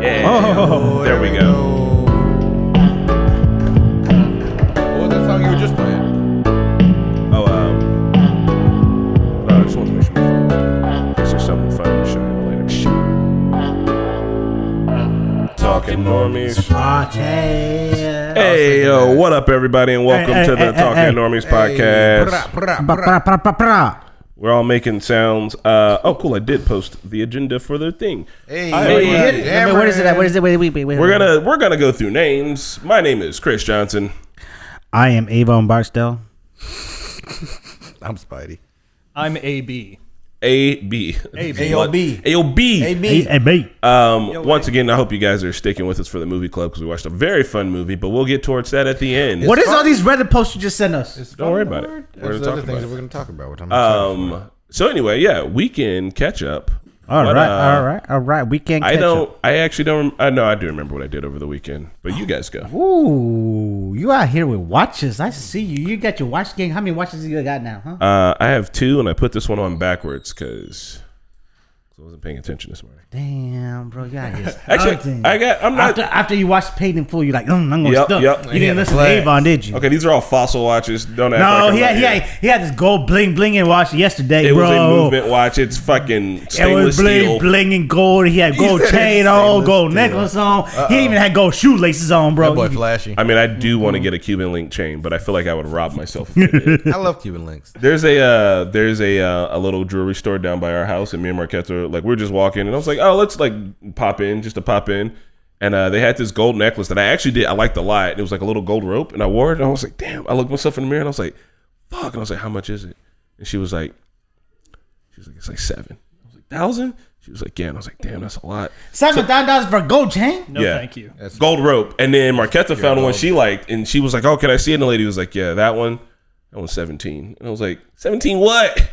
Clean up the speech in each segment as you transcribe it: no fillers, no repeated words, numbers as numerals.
There we go. What was that song you were just playing? I just want to make sure this is something fun to show you later. Talking Normies. Hey, yo, what up, everybody, and welcome to the Talking Normies podcast. We're all making sounds. Oh, cool! I did post the agenda for the thing. Hey, what is it? What is it? Wait. We're gonna go through names. My name is Chris Johnson. I am Avon Barksdale. I'm Spidey. I'm AB. A-B. A-B. Once again, I hope you guys are sticking with us for the movie club because we watched a very fun movie, but we'll get towards that at the end. What is all these Reddit posts you just sent us? Don't worry about it. We're going to talk about. So anyway, yeah, weekend catch up. All right. Weekend catch up. I do remember what I did over the weekend, but you guys go. Ooh, you out here with watches. I see you. You got your watch game. How many watches do you got now, huh? I have 2, and I put this one on backwards because I wasn't paying attention this morning. Damn, bro, you out here. Actually, I'm not. After you watched Paid in Full, you're like, I'm going to stop. Yep. You didn't listen to Avon, did you? Okay, these are all fossil watches. Don't act No, like he had this gold bling blinging watch yesterday, It bro. was a movement watch. It's fucking stainless steel. Bling and gold. He had gold chain on, gold necklace on. He even had gold shoelaces on, bro. That boy flashy. I mean, I do want to get a Cuban link chain, but I feel like I would rob myself if I did. I love Cuban links. There's a little jewelry store down by our house, and me and Marquette are like, we're just walking, and I was like, oh, let's like pop in, and they had this gold necklace that I liked a lot. And it was like a little gold rope, and I wore it, and I was like, damn. I looked myself in the mirror, and I was like, fuck. And I was like, how much is it? And she was like, it's like 7. I was like, 1,000? She was like, yeah. And I was like, damn, that's a lot. $7,000 for a gold chain? No, thank you. That's gold rope. And then Marquette found one she liked, and she was like, oh, can I see it? And the lady was like, yeah, that one's 17. And I was like, 17 what?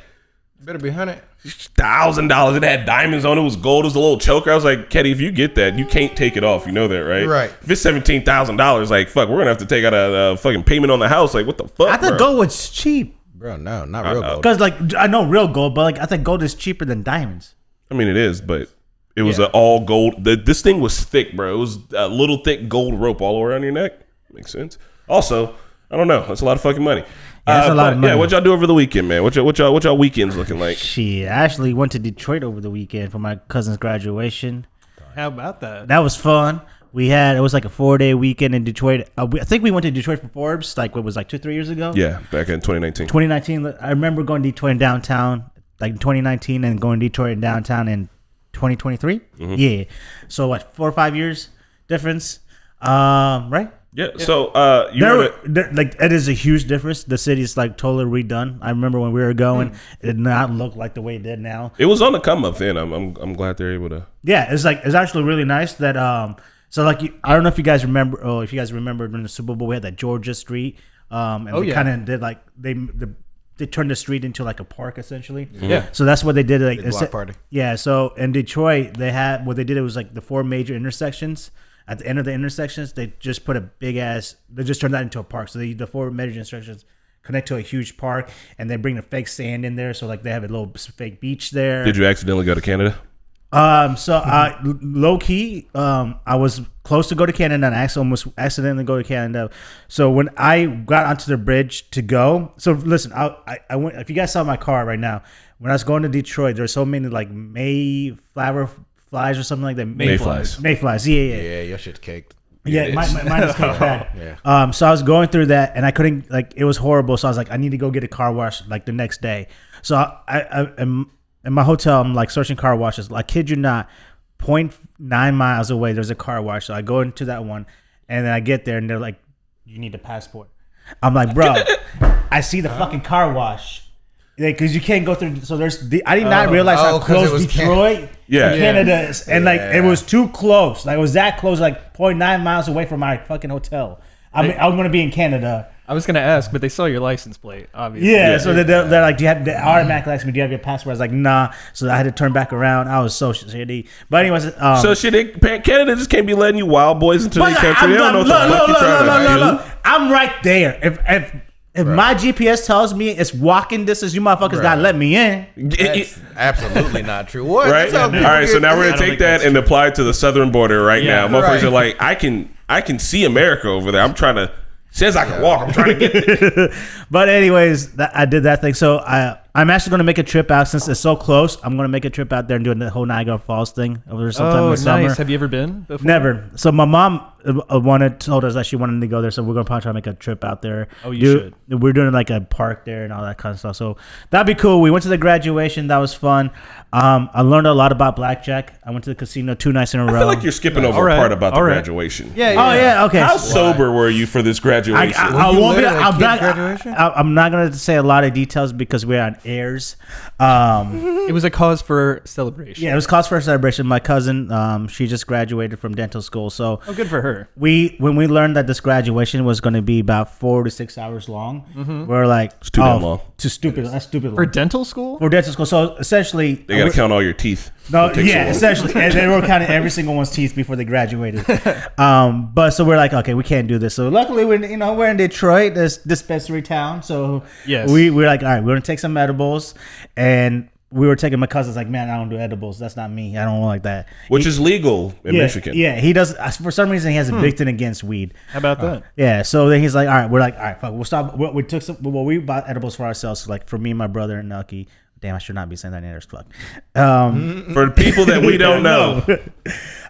better be 100. $1,000. It had diamonds on it. It was gold. It was a little choker. I was like, Ketty, if you get that, you can't take it off. You know that, right? Right. If it's $17,000, like, fuck, we're gonna have to take out a fucking payment on the house. Like, what the fuck? I thought gold was cheap. Bro, no, not real gold. Because, like, I know real gold, but, like, I think gold is cheaper than diamonds. I mean, it is, but it was an all gold. This thing was thick, bro. It was a little thick gold rope all around your neck. Makes sense. Also, I don't know. That's a lot of fucking money. Yeah, that's a lot of money. Yeah, what y'all do over the weekend, man? What y'all weekends looking like? Shit, I actually went to Detroit over the weekend for my cousin's graduation. How about that? That was fun. It was like a 4-day weekend in Detroit. I think we went to Detroit for Forbes, like what was like 2-3 years ago? Yeah, back in 2019. 2019. I remember going to Detroit and downtown, like 2019, and going to Detroit and downtown in 2023. Mm-hmm. Yeah. So what, 4 or 5 years difference? Right? Yeah. So like it is a huge difference. The city is like totally redone. I remember when we were going, it did not look like the way it did now. It was on the come up then. I'm glad they're able to. Yeah, it's actually really nice that so like I don't know if you guys remember during the Super Bowl we had that Georgia Street and they kind of did like they turned the street into like a park essentially. Yeah. So that's what they did. Like block party. Yeah. So in Detroit they had what they did. It was like the 4 major intersections. At the end of the intersections, they just put they just turned that into a park. So the 4 major intersections connect to a huge park, and they bring the fake sand in there. So like they have a little fake beach there. Did you accidentally go to Canada? Low key, I was close to go to Canada, and I almost accidentally go to Canada. So when I got onto the bridge to go, so listen, I went. If you guys saw my car right now, when I was going to Detroit, there's so many like Mayflies or something like that. Mayflies. Yeah. Your shit's caked. Yeah, mine is caked bad. Yeah. So I was going through that, and I couldn't, like, it was horrible. So I was like, I need to go get a car wash, like, the next day. So I in my hotel, I'm, like, searching car washes. I kid you not, 0.9 miles away, there's a car wash. So I go into that one, and then I get there, and they're like, you need a passport. I'm like, bro, I see the fucking car wash. Because you can't go through. So I did not realize how close Detroit to Canada is, and like it was too close. Like it was that close, like 0.9 miles away from my fucking hotel. I mean, I was gonna be in Canada. I was gonna ask, but they saw your license plate, obviously. Yeah. So they're like, they automatically asked me, do you have your passport? I was like, nah. So I had to turn back around. I was so shitty. But anyways, Canada just can't be letting you wild boys into their country. They don't know what the fuck you're trying to do. I'm right there. If If my GPS tells me it's walking distance, you motherfuckers gotta let me in. That's absolutely not true. What? Right? That's how All people right, so get- now we're gonna take that and apply it to the southern border right Yeah, now. Motherfuckers right. are like, I can see America over there. I'm trying to says I can walk. I'm trying to get there. But anyways, I did that thing. So I'm actually gonna make a trip out since it's so close. I'm gonna make a trip out there and do the whole Niagara Falls thing over sometime in the summer. Nice. Have you ever been before? Never. So my mom told us that she wanted to go there, so we're gonna probably try to make a trip out there. Oh, you should. We're doing like a park there and all that kind of stuff. So that'd be cool. We went to the graduation. That was fun. I learned a lot about blackjack. I went to the casino 2 nights in a row. I feel like you're skipping over a part about the graduation. Yeah. Oh yeah. Okay. How sober were you for this graduation? I you won't be. literally I'm a not. kid graduation? I'm not going to say a lot of details because we're on airs. It was a cause for celebration. Yeah, it was cause for a celebration. My cousin, she just graduated from dental school, so Oh, good for her. when we learned that this graduation was going to be about 4 to 6 hours long, we're like, it's too damn long. too stupid. That's stupid. For long. dental school? For dental school. So essentially, They got to count all your teeth. no, It takes so yeah, long. essentially, and they were counting every single one's teeth before they graduated. But so we're like, okay, we can't do this. So luckily, we're in Detroit, this dispensary town. So Yes. we're like, all right, we're gonna take some edibles, and we were taking my cousin's like, man, I don't do edibles. That's not me. I don't like that. Which is legal in Yeah, Michigan. yeah, he does. For some reason, he has a big thing against weed. How about that? Yeah, so then he's like, all right, we're like, all right, fuck, we'll stop. We took some. Well, we bought edibles for ourselves, like for me, my brother, and Nucky. Damn, I should not be saying that name. As fuck. For the people that we don't know.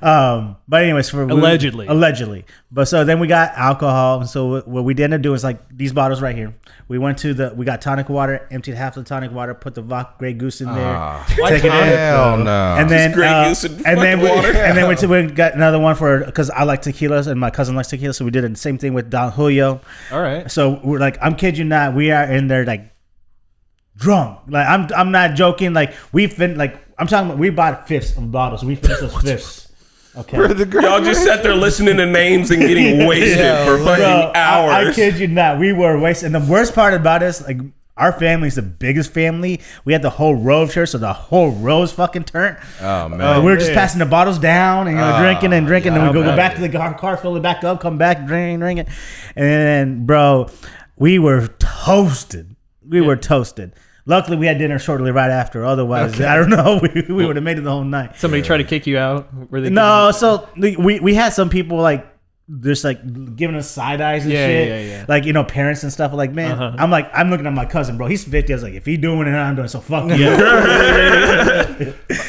But anyways, allegedly. But so then we got alcohol, and so what we ended up doing is like these bottles right here. We got tonic water, emptied half the tonic water, put the vodka Grey Goose in there, take it in, Hell no. and then Grey Goose and fucking water. and then we got another one for because I like tequilas and my cousin likes tequila, so we did the same thing with Don Julio. All right. So we're like, I'm kidding you not, we are in there like drunk. Like I'm not joking. Like I'm talking about, we bought fifths of bottles. We finished those fifths. Okay. Y'all just sat there listening to names and getting wasted for fucking Bro, hours. I kid you not. We were wasted. And the worst part about it is, like, our family is the biggest family. We had the whole row of chairs, so the whole row is fucking turned. Oh man. We were just passing the bottles down and drinking and drinking. yeah, and we go I back to the car, fill it back up, come back, drink it. And then, bro, we were toasted. Were toasted. Luckily, we had dinner shortly right after. Otherwise, I don't know. We would have made it the whole night. Somebody tried to kick you out? Were they No, so we had some people like just like giving us side eyes and shit. Yeah. Like, parents and stuff. Like, man, I'm looking at my cousin, bro. He's 50. I was like, if he doing it, I'm doing it. So fuck you.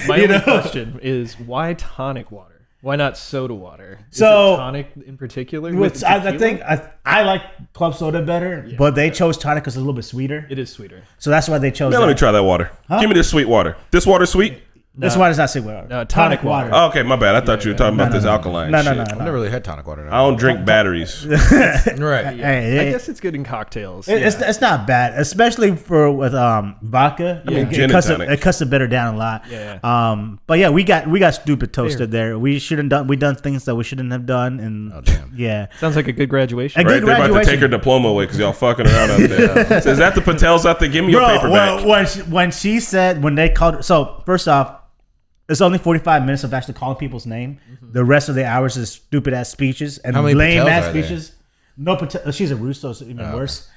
My only question is, why tonic water? Why not soda water? Is So- it tonic in particular? I think I like club soda better, but they chose tonic because it's a little bit sweeter. it is sweeter. So that's why they chose Now let me that. try that water. Give me this sweet water. This water sweet? This one is not sweet water. No, tonic water. Oh, okay, my bad. I thought you were talking about this alkaline No. shit. I've never really had tonic water. I don't drink batteries. Right. Hey, I guess it's good in cocktails. it's not bad, especially with vodka. I mean, gin and tonic. it cuts it better down a lot. Yeah. But yeah, we got stupid toasted there. We done things that we shouldn't have done, and Oh damn. yeah. Sounds like a good graduation. A Right? good They're about to graduation. take her diploma away because y'all fucking around out there. So is that the Patels out there? Give me your paper back. Well, when they called her, so first off, it's only 45 minutes of actually calling people's name. The rest of the hours is stupid ass speeches and How many lame Patels ass are there? speeches. No, she's a Russo, so even worse.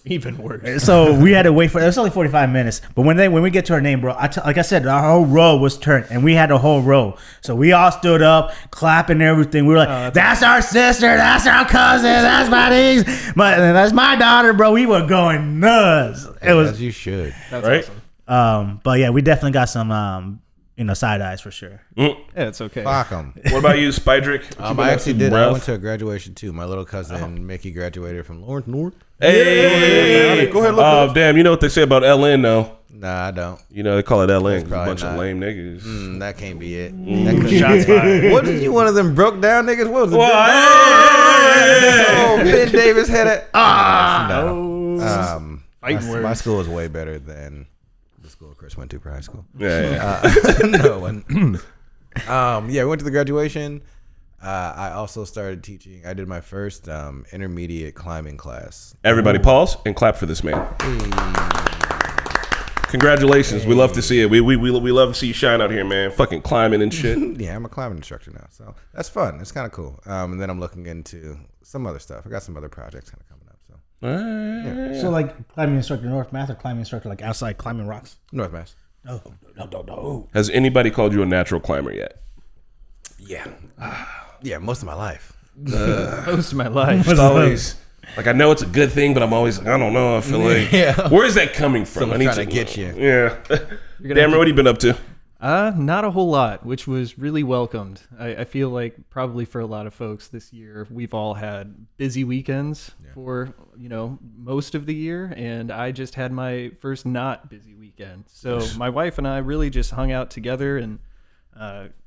Even worse. So we had to wait for it. It's only 45 minutes. But when we get to her name, bro, like I said, our whole row was turned, and we had a whole row. So we all stood up, clapping and everything. We were like, "That's our sister. That's our cousin. That's my niece. That's my daughter, bro." We were going nuts. It was, As you should. That's Right? awesome. but yeah, we definitely got some, side eyes for sure. Yeah, it's okay. Fuck them. What about you, Spydrick? I actually did. I went to a graduation too. My little cousin Mickey graduated from Lawrence North. Hey, Go ahead, look oh, damn, you know what they say about LN, though? Nah, I don't. You know, they call it LN. A probably bunch of not. lame niggas. That can't be it. That could shots fired. What did you one of them broke down niggas? What was it? Oh, Ben Davis had it. No. Fighting My words. school was way better than the school Chris went to for high school. Yeah. No one. Yeah, we went to the graduation. I also started teaching. I did my first intermediate climbing class. Everybody pause and clap for this man. Congratulations. We love to see it. We love to see you shine out here, man. Fucking climbing and shit. Yeah, I'm a climbing instructor now, so that's fun. It's kind of cool. And then I'm looking into some other stuff. I got some other projects kind of coming up. So So like climbing instructor North Mass or climbing instructor like outside climbing rocks? North Mass. No. Has anybody called you a natural climber yet? Yeah. Yeah, most of my life. Most of my life. It's always like I know it's a good thing, but I'm always like, I don't know. I feel like where is that coming from? Someone's trying to get you. Yeah. Damn, what have you been up to? Not a whole lot, which was really welcomed. I feel like probably for a lot of folks this year, we've all had busy weekends for, most of the year. And I just had my first not busy weekend. So my wife and I really just hung out together and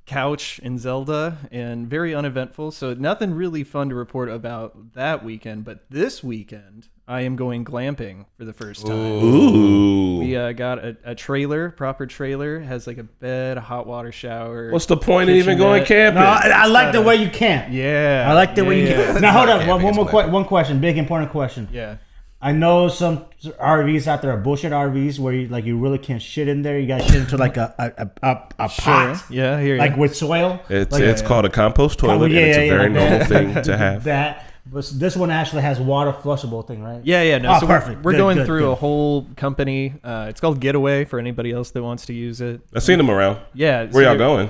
couch in Zelda and very uneventful. So nothing really fun to report about that weekend. But this weekend, I am going glamping for the first time. Ooh. We got a trailer, proper trailer, has like a bed, a hot water shower. What's the point of even going camping? No, I like the way you camp. Yeah. I like the way you camp. Now hold up, Camping is one question, big important question. Yeah. I know some RVs out there are bullshit RVs where you really can't shit in there. You got to shit into like a pot. Yeah, here. Like with soil. It's called a compost toilet, and it's a very normal thing to have. That, but this one actually has water flushable thing, right? Yeah. No, Oh, so perfect. We're Good, going good, through good. a whole company. It's called Getaway for anybody else that wants to use it. I've seen them around. Yeah. Where y'all going?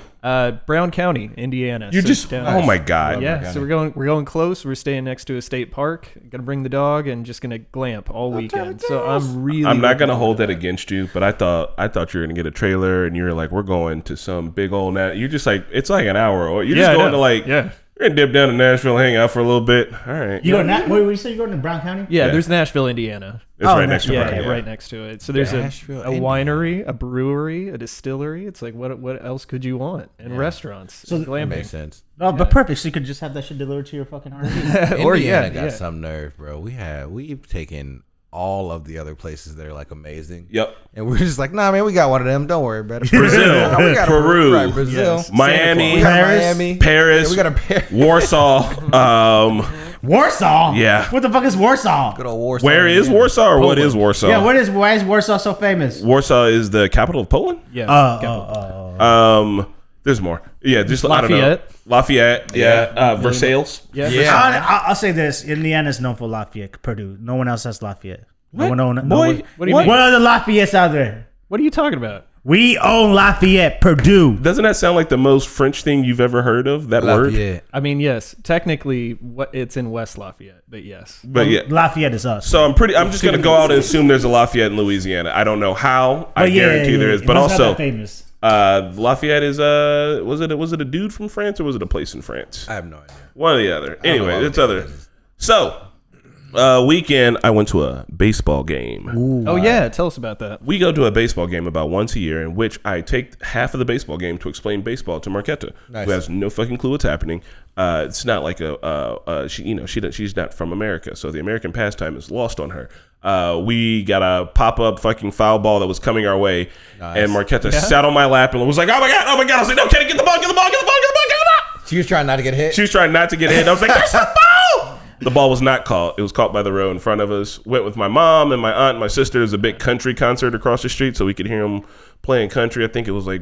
Brown County, Indiana. You So just down- oh my god. Yeah, so we're going close. We're staying next to a state park. Gonna bring the dog and just gonna glamp all weekend. So I'm really. I'm not looking gonna forward hold to that against you, but I thought you were gonna get a trailer, and you're like, we're going to some big old You're just like, it's like an hour, or you're Yeah, just I going know. to like, Yeah. you're gonna dip down to Nashville, hang out for a little bit. All right, You go to what you say? You going to Brown County? Yeah, there's Nashville, Indiana. it's right next to Yeah, Brown, right next to it. So there's Nashville, a winery, a brewery, a distillery. It's like what else could you want? And restaurants. So and That glamping. makes sense. No, but perfect. So you could just have that shit delivered to your fucking RV. Or Indiana yeah. got some nerve, bro. We've taken all of the other places that are like amazing. Yep. And we're just like, nah, man, we got one of them. Don't worry about it. Brazil, We got Peru, right, Brazil, Yes. Miami, we got Paris. Miami, Paris, Yeah, we got a Paris. Warsaw. Warsaw. Yeah. What the fuck is Warsaw? Good old Warsaw. Where is Indiana. Warsaw, or what Poland. is Warsaw? Yeah. Why is Warsaw so famous? Warsaw is the capital of Poland. Yeah. There's more. Yeah, just I don't know. Lafayette. Lafayette. Yeah. Versailles. Yeah. Yeah. I'll say this: Indiana's known for Lafayette, Purdue. No one else has Lafayette. What? No one. Boy, What do you mean? What are the Lafayettes out there? What are you talking about? We own Lafayette, Purdue. Doesn't that sound like the most French thing you've ever heard of? That word. Lafayette. I mean, yes, technically, it's in West Lafayette, but yes. But yeah. Lafayette is us. So I'm just gonna go out and assume there's a Lafayette in Louisiana. I don't know how. I But yeah, guarantee there is. But it's not also, that famous. Lafayette is was it a dude from France, or was it a place in France? I have no idea. One or the other. don't know Anyway, all it's the other. places. So, weekend I went to a baseball game. Oh yeah, tell us about that. We go to a baseball game about once a year, in which I take half of the baseball game to explain baseball to Marquetta, Nice. who has no fucking clue what's happening. It's not like she's not from America, so the American pastime is lost on her. We got a pop up fucking foul ball that was coming our way, Nice. and Marquetta sat on my lap and was like, "Oh my god, oh my god!" I was like, "No, Kenny, get the ball, get the ball, get the ball, get the ball, get the ball!" She was trying not to get hit. She was trying not to get hit. I was like, "There's the ball!" The ball was not caught. It was caught by the row in front of us. Went with my mom and my aunt and my sister. There's a big country concert across the street, so we could hear them playing country. I think it was like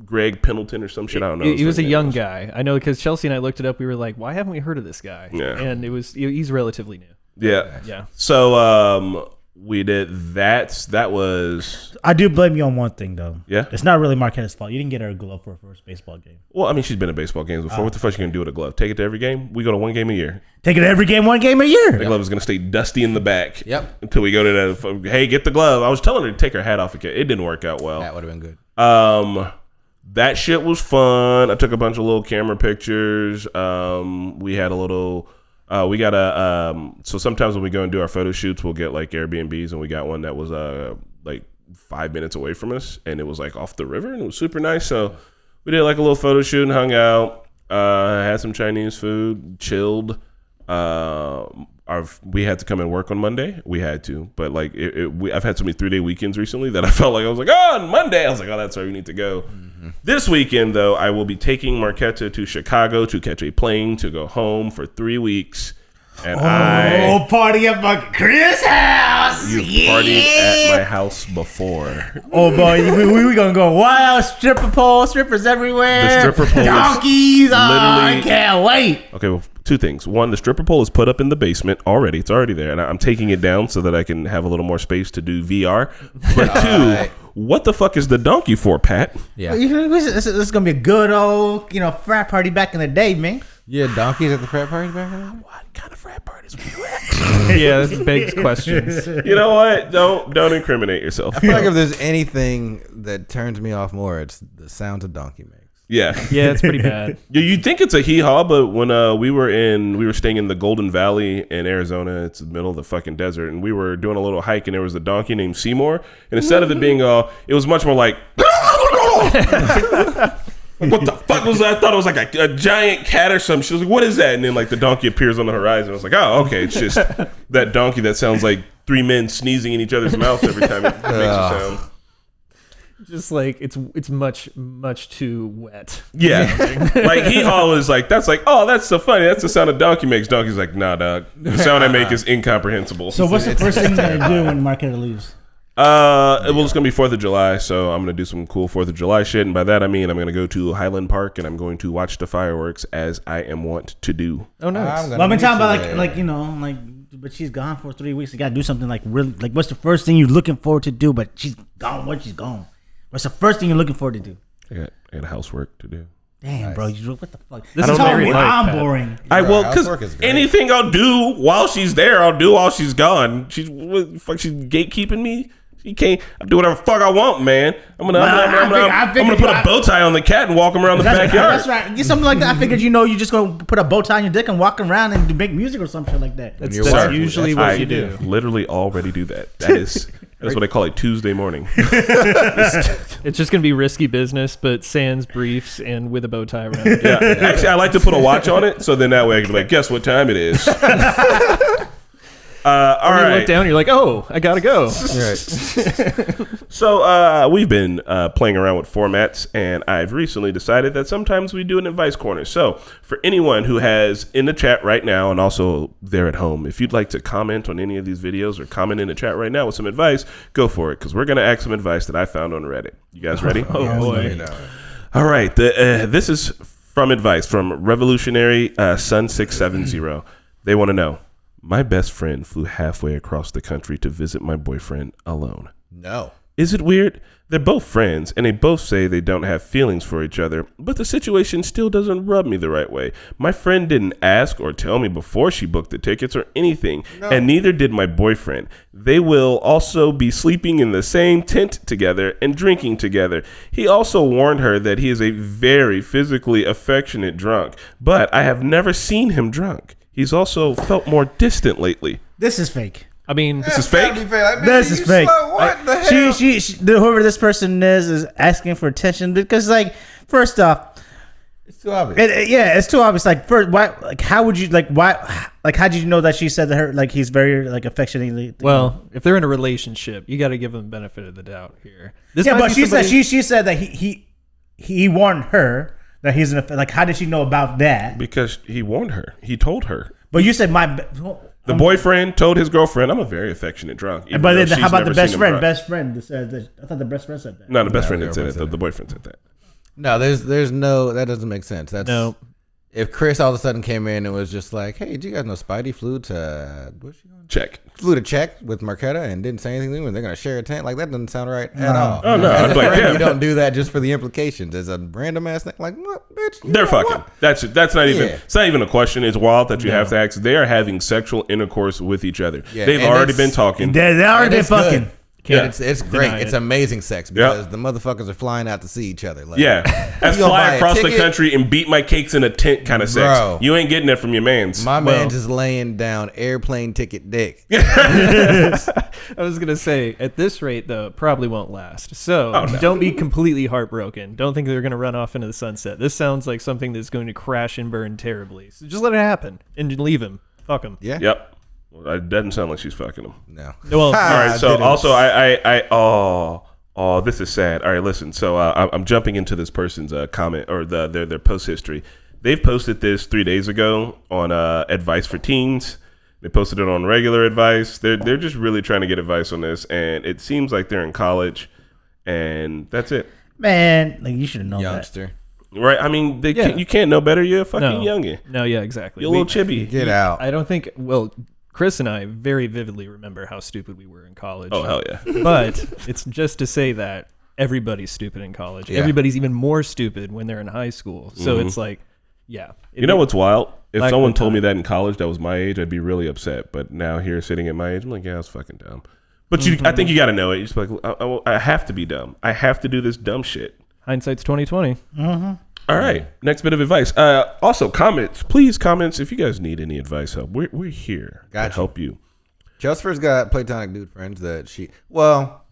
Greg Pendleton or some shit. I don't know. He was a His name young guy. I know because Chelsea and I looked it up. We were like, why haven't we heard of this guy? Yeah. And he's relatively new. Yeah. Yeah. So we did that. That was I do blame you on one thing though. Yeah? It's not really Marquette's fault. You didn't get her a glove for her first baseball game. well. I mean, she's been in baseball games before. What the fuck you gonna do with a glove? Take it to every game? We go to one game a year. Take it to every game, one game a The year. glove is gonna stay dusty in the back. Yep. Until we go to that. Hey, get the glove. I was telling her to take her hat off. It didn't work out well. That would have been good. That shit was fun. I took a bunch of little camera pictures. We had a little. We got a. So sometimes when we go and do our photo shoots, we'll get like Airbnbs, and we got one that was like 5 minutes away from us, and it was like off the river, and it was super nice. So we did like a little photo shoot and hung out. Had some Chinese food, chilled. We had to come and work on Monday. We had to, but like I've had so many 3-day weekends recently that I felt like I was like, oh, on Monday I was like, oh, that's where we need to go. Mm-hmm. This weekend though, I will be taking Marquetta to Chicago to catch a plane to go home for 3 weeks. And party at my Chris house. you've partied at my house before. Oh boy, we gonna go wild. Stripper pole, strippers everywhere. The stripper pole is donkeys. I literally- can't wait. Okay, well, two things. One, the stripper pole is put up in the basement already. It's already there. And I'm taking it down so that I can have a little more space to do VR. But two, what the fuck is the donkey for, Pat? Yeah. This is gonna be a good old, frat party back in the day, man. Yeah, donkeys at the frat party back in the day? What kind of frat parties were you at? Yeah, this begs questions. You know what? Don't incriminate yourself. I feel like if there's anything that turns me off more, it's the sounds a donkey makes. Yeah. Yeah, it's pretty bad. You'd think it's a hee-haw, but when we were staying in the Golden Valley in Arizona, it's the middle of the fucking desert, and we were doing a little hike, and there was a donkey named Seymour, and instead of it being it was much more like what the fuck was that? I thought it was like a giant cat or something. She was like, what is that? And then like the donkey appears on the horizon. I was like, oh, okay, it's just that donkey that sounds like three men sneezing in each other's mouth every time it makes a sound. Just like it's much too wet. Yeah. Like hee-haw is like, that's like, oh, that's so funny. That's the sound a donkey makes. Donkey's like, nah, dog. The sound I make is incomprehensible. So what's the first thing you're gonna do when Marquetta leaves? Well, it's gonna be 4th of July, so I'm gonna do some cool 4th of July shit, and by that I mean I'm gonna go to Highland Park and I'm going to watch the fireworks as I am wont to do. Oh nice. Well, I've been talking about but she's gone for 3 weeks. You gotta do something like really, like what's the first thing you're looking forward to do? But she's gone. What she's gone. What's the first thing you're looking forward to do? I got housework to do. Damn, bro, what the fuck? This This is is very light, I'm Pat. boring. Because housework is great. anything I'll do while she's there, I'll do while she's gone. She's gatekeeping me. She can't. I do whatever the fuck I want, man. I'm gonna put a bow tie on the cat and walk him around the backyard. That's right. Get something like that. I figured you just gonna put a bow tie on your dick and walk around and make music or some shit like that. That's Sir, usually what you do. Literally already do that. That's what I call a Tuesday morning. It's just gonna be risky business, but sans briefs and with a bow tie around it. Yeah. Actually, I like to put a watch on it, so then that way I can be like, guess what time it is. All You right. look down, you're like, oh, I gotta go. So we've been playing around with formats, and I've recently decided that sometimes we do an advice corner. So for anyone who has in the chat right now, and also there at home, if you'd like to comment on any of these videos or comment in the chat right now with some advice, go for it, because we're going to ask some advice that I found on Reddit. You guys ready? Oh boy. All right. This is from advice from Revolutionary Sun670. They want to know, my best friend flew halfway across the country to visit my boyfriend alone. No. Is it weird? They're both friends, and they both say they don't have feelings for each other, but the situation still doesn't rub me the right way. My friend didn't ask or tell me before she booked the tickets or anything, and neither did my boyfriend. They will also be sleeping in the same tent together and drinking together. He also warned her that he is a very physically affectionate drunk, but I have never seen him drunk. He's also felt more distant lately. This is fake. I mean, This is fake? This is fake. What the hell? She whoever this person is asking for attention because, like, first off, It's too obvious. it's too obvious. Like, first, why? Like, how would you why? Like, how did you know that she said that her like he's very like affectionately? well, if they're in a relationship, you got to give them the benefit of the doubt here. This yeah, might but be she somebody- said she said that he warned her that he's an like. How did she know about that? Because he warned her. He told her. But you said The boyfriend told his girlfriend, I'm a very affectionate drunk. even But though then, she's how about the never best seen him friend? drunk. Best friend said that. I thought the best friend said that. No, the best friend the didn't say girlfriend that. said The boyfriend said that. No, there's no, that doesn't make sense. That's No. If Chris all of a sudden came in and was just like, "Hey, do you guys know Spidey flew to where's she going? Check. Flew to Czech with Marquetta and didn't say anything to him, and they're gonna share a tent." Like that doesn't sound right at all. Oh, no. As a I'd be like, friend, yeah. you don't do that just for the implications. As a random ass thing, like what, bitch? you They're know fucking. what? That's not even. Yeah. It's not even a question. It's wild that you have to ask. They are having sexual intercourse with each other. Yeah, They've and already it's- been talking. They already And been it's good. fucking. Yeah. It's great. deny It's it. amazing sex because the motherfuckers are flying out to see each other. Like, Yeah, that's You gonna buy fly a across the ticket? country and beat my cakes in a tent kind of sex. Bro. You ain't getting it from your man's. my man just laying down airplane ticket dick. I was gonna say, at this rate, though, it probably won't last. So don't be completely heartbroken. Don't think they're gonna run off into the sunset. This sounds like something that's going to crash and burn terribly. So just let it happen and leave him. Fuck him. Yeah. Yep. Well, it doesn't sound like she's fucking him. No. Well, All right. So didn't. also, this is sad. All right, listen. So I'm jumping into this person's comment or their post history. They've posted this 3 days ago on advice for teens. They posted it on regular advice. They're just really trying to get advice on this, and it seems like they're in college, and that's it. Man, like you should have known Youngster. Right? I mean, you can't know better. You're a fucking youngin. No, yeah, exactly. You're a little chibi. Get out. I don't think. Well, Chris and I very vividly remember how stupid we were in college. Oh hell yeah! But it's just to say that everybody's stupid in college. Yeah. Everybody's even more stupid when they're in high school. So it's like, yeah. You know what's wild? If Like someone what told me time? that in college that was my age, I'd be really upset. But now here, sitting at my age, I'm like, yeah, it's fucking dumb. But I think you got to know it. You're just like, I have to be dumb. I have to do this dumb shit. Hindsight's 2020. All right. Next bit of advice. Also, comments. Please, comments. If you guys need any advice, help, we're here to Gotcha. help you. Chelsea's got platonic dude friends that she. Well,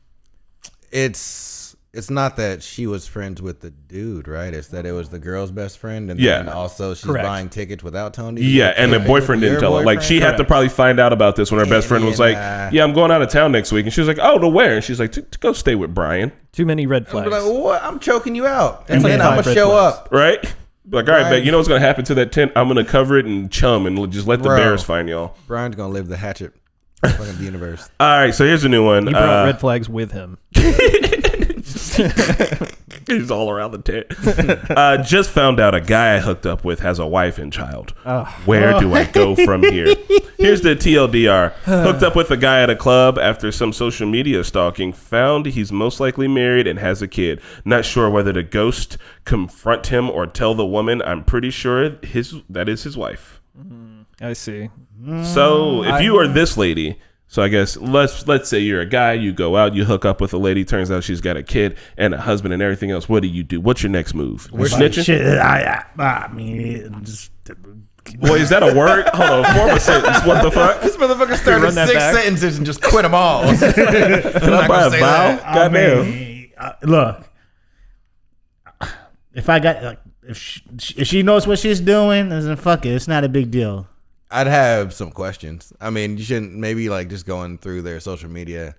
it's not that she was friends with the dude, right? It's that it was the girl's best friend, and then also she's Correct. buying tickets without Tony. Yeah, and the boyfriend didn't tell her. Like, she had to probably find out about this when her best friend was like, yeah, I'm going out of town next week. And she was like, oh, to where? And she's like, to go stay with Brian. Too many red I'm flags. like, what? I'm choking you out, That's and like then I'm 5 gonna red show flags. up. Right? Like, all right, bet, you know what's going to happen to that tent? I'm going to cover it and chum and just let the Bro. bears find y'all. Brian's gonna live the hatchet, fucking the universe. All right, so here's a new one. He brought red flags with him. He's all around the tent. Just found out a guy I hooked up with has a wife and child. Where do I go from here? Here's the TLDR. Hooked up with a guy at a club after some social media stalking. Found he's most likely married and has a kid. Not sure whether to ghost, confront him, or tell the woman. I'm pretty sure that is his wife. I see. So if you are this lady, so I guess let's say you're a guy, you go out, you hook up with a lady, turns out she's got a kid and a husband and everything else. What do? What's your next move? You're snitching? Shit, I mean, just Boy, is that a word? Hold on, form a sentence. What the fuck? This motherfucker started run that 6 back? sentences and just quit them all. Can I buy a vowel? I Goddamn. mean, look, if I got like, if she knows what she's doing, then fuck it. It's not a big deal. I'd have some questions. I mean, you shouldn't maybe like just going through their social media,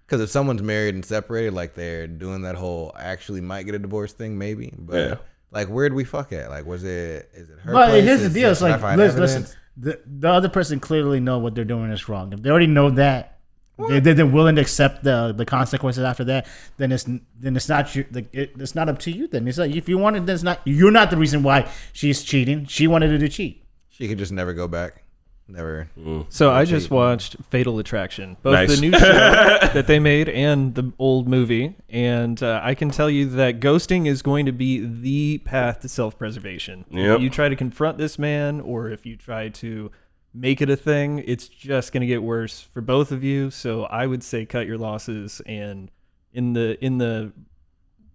because if someone's married and separated, like they're doing that whole actually might get a divorce thing, maybe. But like, where'd we fuck at? Like, is it her? But place? here's the deal. It's Should I like, find listen, evidence? the other person clearly know what they're doing is wrong. If they already know that, they're willing to accept the consequences after that, then it's not it's not up to you. Then it's like, if you want it, then it's not. You're not the reason why she's cheating. She wanted her to cheat. She could just never go back. Never. So I just watched Fatal Attraction, both Nice. the new show that they made and the old movie, and I can tell you that ghosting is going to be the path to self-preservation. Yep. If you try to confront this man, or if you try to make it a thing, it's just going to get worse for both of you. So I would say cut your losses, and in the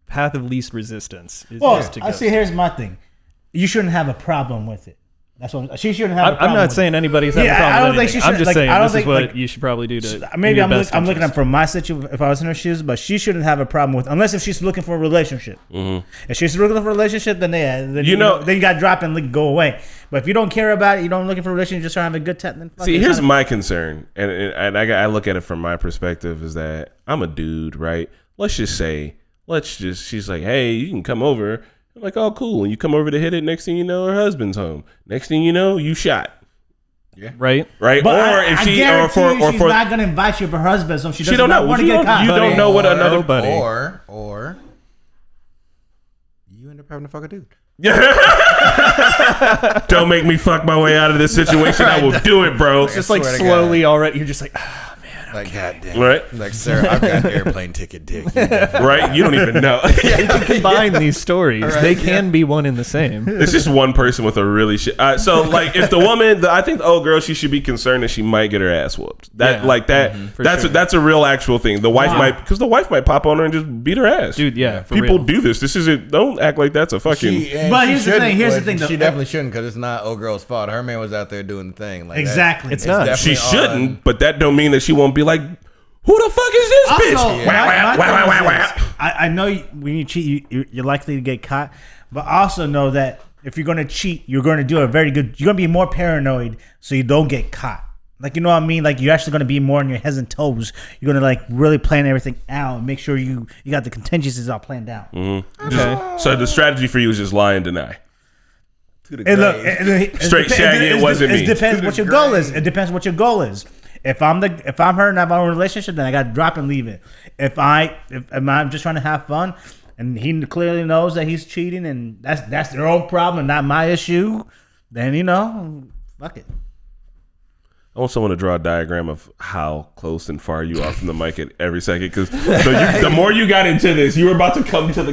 path of least resistance is Well, just to I ghost. see. Here's my thing. You shouldn't have a problem with it. That's what she shouldn't have. A problem I'm not with saying it. anybody's having a problem I don't with think she anything. should. I'm just like, saying I don't this is think, what like, you should probably do to maybe in your I'm best looking at interest. it from my situation. If I was in her shoes, but she shouldn't have a problem with, unless if she's looking for a relationship. If she's looking for a relationship, then then you got to drop and go away. But if you don't care about it, you don't looking for a relationship, you're just trying to have a good time. Then fuck See, it. here's my concern, and I look at it from my perspective, is that I'm a dude, right? She's like, hey, you can come over. I'm like, oh, cool. And you come over to hit it. Next thing you know, her husband's home. Next thing you know, you shot. Right? Right? But or I if she, guarantee or you she's for, not gonna invite you to her husband, so she does don't not know. want to You get don't- caught. you don't know what another buddy. or you end up having to fuck a dude. don't make me fuck my way out of this situation. I will do it, bro. Just like swear to slowly already, you're just like, ah, man. Like, goddamn. Right? Like, sir, I've got an airplane ticket, dick. You definitely- Right? You don't even know. You can combine these stories. Right, They can be one and the same. It's just one person with a really shit. So, like, if the woman, I think the old girl, she should be concerned that she might get her ass whooped. That, Yeah. like that. For That's sure. that's a real actual thing. The wife because the wife might pop on her and just beat her ass. Dude, yeah. For People real. do this. This isn't. Don't act like that's a fucking. But here's the thing, here's the thing, though. She definitely shouldn't, because it's not old girl's fault. Her man was out there doing the thing. Like Exactly. That. It's not. definitely She shouldn't, on- but that don't mean that she won't be like, who the fuck is this bitch? Also, Wah, my wah, wah, thing wah, is wah. this. I know when you cheat, you're likely to get caught, but also know that if you're going to cheat, you're going to do a very good. You're going to be more paranoid, so you don't get caught. Like, you know what I mean? Like, you're actually going to be more on your heads and toes. You're going to like really plan everything out and make sure you got the contingencies all planned out. Okay. So the strategy for you is just lie and deny. To the And look, grave. Straight shaggy, it wasn't me. It depends what your goal is. It depends what your goal is. If I'm her and I have our own relationship, then I got to drop and leave it. If I'm just trying to have fun, and he clearly knows that he's cheating, and that's their own problem, not my issue, then fuck it. I want someone to draw a diagram of how close and far you are from the mic at every second, because the more you got into this, you were about to come to the.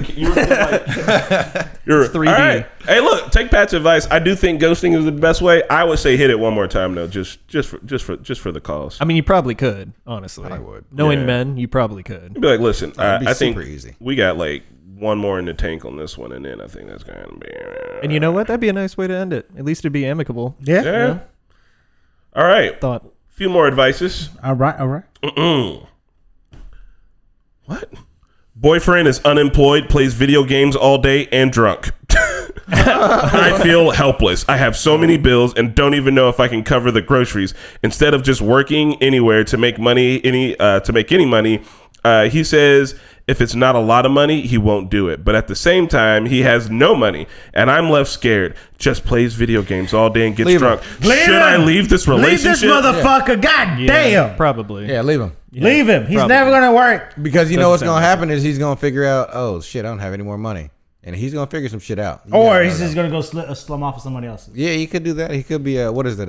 You're 3D. All right. Hey, look, take Pat's advice. I do think ghosting is the best way. I would say hit it one more time though, just for the cause. I mean, you probably could, honestly. I would. Knowing men, you probably could. You'd be like, listen, I think easy. We got like one more in the tank on this one, and then I think that's gonna be. And you know what? That'd be a nice way to end it. At least it'd be amicable. Yeah. All right. Thought. A few more advices. All right. What? Boyfriend is unemployed, plays video games all day, and drunk. I feel helpless. I have so many bills and don't even know if I can cover the groceries. Instead of just working anywhere to make any money, he says if it's not a lot of money, he won't do it. But at the same time, he has no money, and I'm left scared. Just plays video games all day and gets drunk. Should I leave this relationship? Leave this motherfucker. God damn. Probably. Yeah, leave him. Leave him. He's never gonna work. Because you know what's gonna happen is he's gonna figure out, oh shit, I don't have any more money, and he's gonna figure some shit out. Or he's just gonna go slum off of somebody else's. Yeah, he could do that. He could be what is it?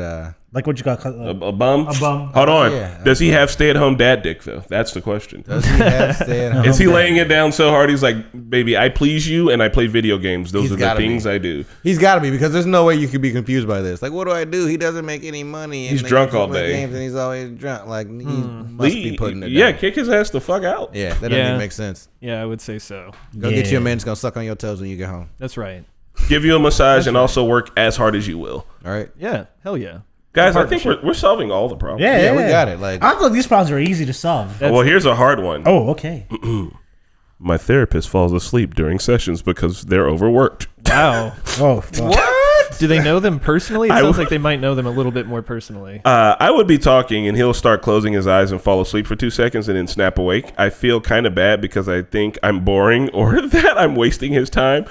Like what you got? A bum? A bum. Hold on. Yeah. Does he have stay-at-home dad dick, though? That's the question. Does he have stay-at-home? Is he laying it down so hard he's like, baby, I please you and I play video games. Those are the things I do. He's got to be, because there's no way you could be confused by this. Like, what do I do? He doesn't make any money. He's drunk all day. Games and he's always drunk. Like, he must be putting it down. Yeah, kick his ass the fuck out. Yeah, that doesn't even make sense. Yeah, I would say so. Go get you a man that's going to suck on your toes when you get home. That's right. Give you a massage and also work as hard as you will. All right? Yeah, hell yeah. Guys, I think we're solving all the problems. Yeah, we got it. Like, I thought these problems are easy to solve. Well, here's a hard one. Oh, okay. My therapist falls asleep during sessions because they're overworked. Wow. Oh, fuck. what? Do they know them personally? It sounds like they might know them a little bit more personally. I would be talking and he'll start closing his eyes and fall asleep for 2 seconds and then snap awake. I feel kind of bad because I think I'm boring or that I'm wasting his time.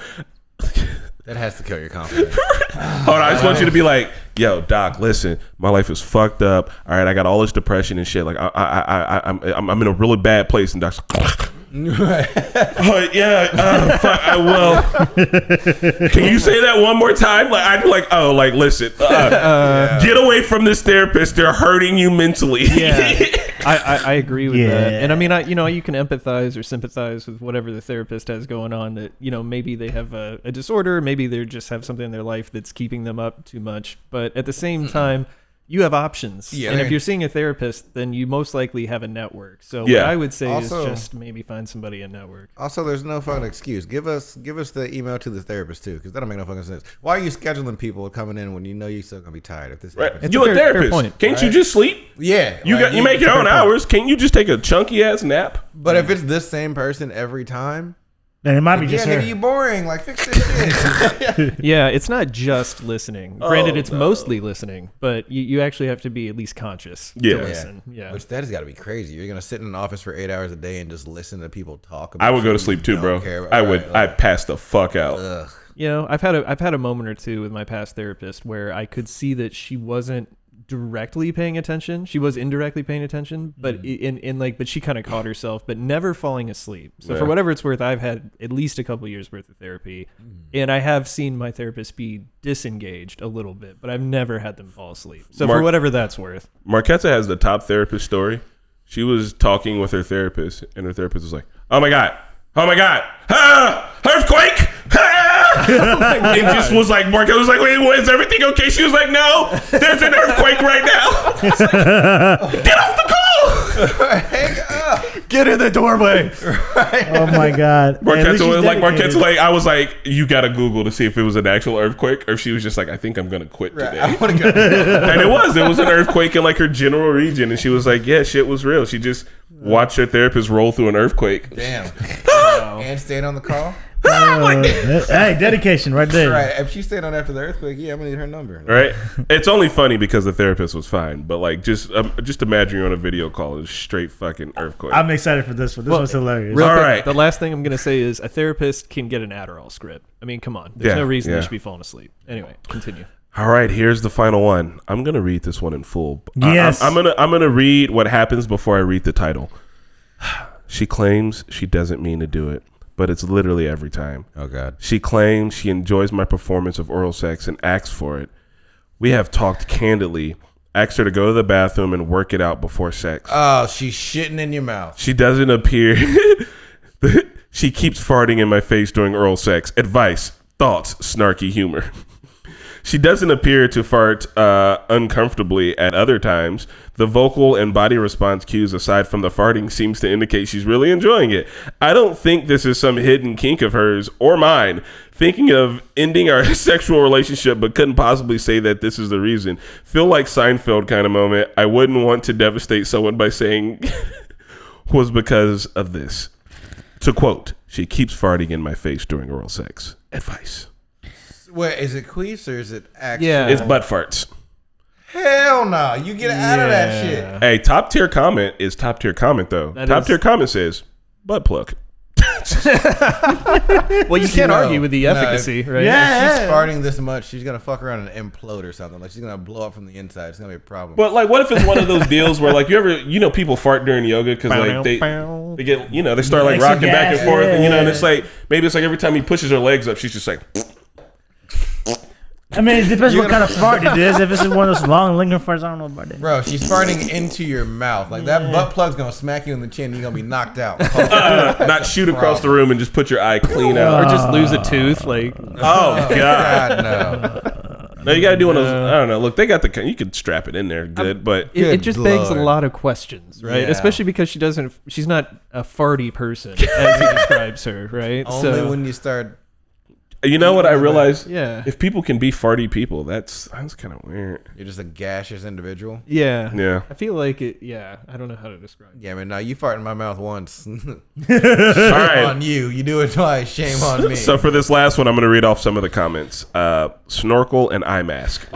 That has to kill your confidence. Hold on, I just want you to be like, yo, doc, listen, my life is fucked up. All right, I got all this depression and shit. Like, I'm in a really bad place. And doc's oh, yeah, fuck, well, can you say that one more time? Like, I'd be like, oh, like, listen, get away from this therapist. They're hurting you mentally. Yeah, I agree with that. And I mean, you can empathize or sympathize with whatever the therapist has going on. That maybe they have a disorder, maybe they just have something in their life that's keeping them up too much. But at the same time, you have options. Yeah, and if you're seeing a therapist, then you most likely have a network. So Yeah. what I would say Also- is just maybe find somebody in network. Also, there's no fucking excuse. Give us the email to the therapist too, because that don't make no fucking sense. Why are you scheduling people coming in when you know you're still gonna be tired if this Right. happens? You a fair therapist. point. Can't you just sleep? Yeah, You like, you make your it's a own fair point. hours. Can't you just take a chunky ass nap? But if it's this same person every time, Then it might be yeah, just her. nigga, you boring. Like, fix this shit. Yeah, it's not just listening. Granted, it's no. mostly listening, but you actually have to be at least conscious Yeah. to listen. Yeah. Which that has got to be crazy. You're gonna sit in an office for 8 hours a day and just listen to people talk about I would go to shit sleep you too, don't bro. care about. I would. Right, I'd pass the fuck out. ugh. I've had a moment or two with my past therapist where I could see that she wasn't directly paying attention. She was indirectly paying attention, but but she kind of caught herself, but never falling asleep. So for whatever it's worth, I've had at least a couple years worth of therapy, and I have seen my therapist be disengaged a little bit, but I've never had them fall asleep. So for whatever that's worth. Marquetta has the top therapist story. She was talking with her therapist, and her therapist was like, "Oh my god, ah, earthquake!" It just was like, Marquetta was like, "Wait, is everything okay?" She was like, "No, there's an earthquake right now." It's like, get off the call. Hang up. Get in the doorway. Oh my god. Man, at least she's dedicated. Marquetta, like, I was like, you gotta Google to see if it was an actual earthquake or if she was just like, I think I'm gonna quit Right, today. I want to go. And it was an earthquake in like her general region, and she was like, yeah, shit was real. She just watched her therapist roll through an earthquake. Damn. And stayed on the call. Hey, dedication right there. Right. If she stayed on after the earthquake, yeah, I'm gonna need her number. Right? It's only funny because the therapist was fine, but like just imagine you're on a video call, it's straight fucking earthquake. I'm excited for this one. This one's hilarious. Real All quick, right. The last thing I'm going to say is a therapist can get an Adderall script. I mean, come on. There's Yeah, no reason yeah. they should be falling asleep. Anyway, continue. All right, here's the final one. I'm gonna read this one in full. Yes. I'm gonna read what happens before I read the title. She claims she doesn't mean to do it, but it's literally every time. Oh God. She claims she enjoys my performance of oral sex and asks for it. We have talked candidly. Asked her to go to the bathroom and work it out before sex. Oh, she's shitting in your mouth. She doesn't appear. She keeps farting in my face during oral sex. Advice, thoughts, snarky humor. She doesn't appear to fart uncomfortably at other times. The vocal and body response cues aside from the farting seems to indicate she's really enjoying it. I don't think this is some hidden kink of hers or mine. Thinking of ending our sexual relationship but couldn't possibly say that this is the reason. Feel like Seinfeld kind of moment. I wouldn't want to devastate someone by saying was because of this. To quote, she keeps farting in my face during oral sex. Advice. Wait, is it queefs or is it actual? Yeah. It's butt farts. Hell no. You get out of that shit. Hey, top tier comment is top tier comment though. That Top is- tier comment says butt plug. Well, you can't No. argue with the No. efficacy, right? Yeah. If she's farting this much, she's gonna fuck around and implode or something. Like she's gonna blow up from the inside. It's gonna be a problem. But like, what if it's one of those deals where like people fart during yoga because like they get they start like Extra rocking back and gas, forth and and yeah. it's like maybe it's like every time he pushes her legs up, she's just like. I mean, it depends what kind of fart it is. If it's one of those long lingering farts, I don't know about that. Bro, she's farting into your mouth. Like that butt plug's gonna smack you in the chin. You're gonna be knocked out. Not shoot across the room and just put your eye clean out. Or just lose a tooth. Like, Oh god! God no. No, you gotta do one of those. I don't know. Look, they got the. You could strap it in there, good, but it Good just begs a Lord. lot of questions, right? Yeah. Especially because she's not a farty person, as he describes her, right? Only when you start. you know what I realized? Yeah. If people can be farty people, that's kind of weird. You're just a gaseous individual. Yeah. Yeah. I feel like it, yeah. I don't know how to describe it. Yeah, man. Now you fart in my mouth once. All right. On you. You do it twice. Shame on me. So for this last one, I'm going to read off some of the comments. Snorkel and eye mask.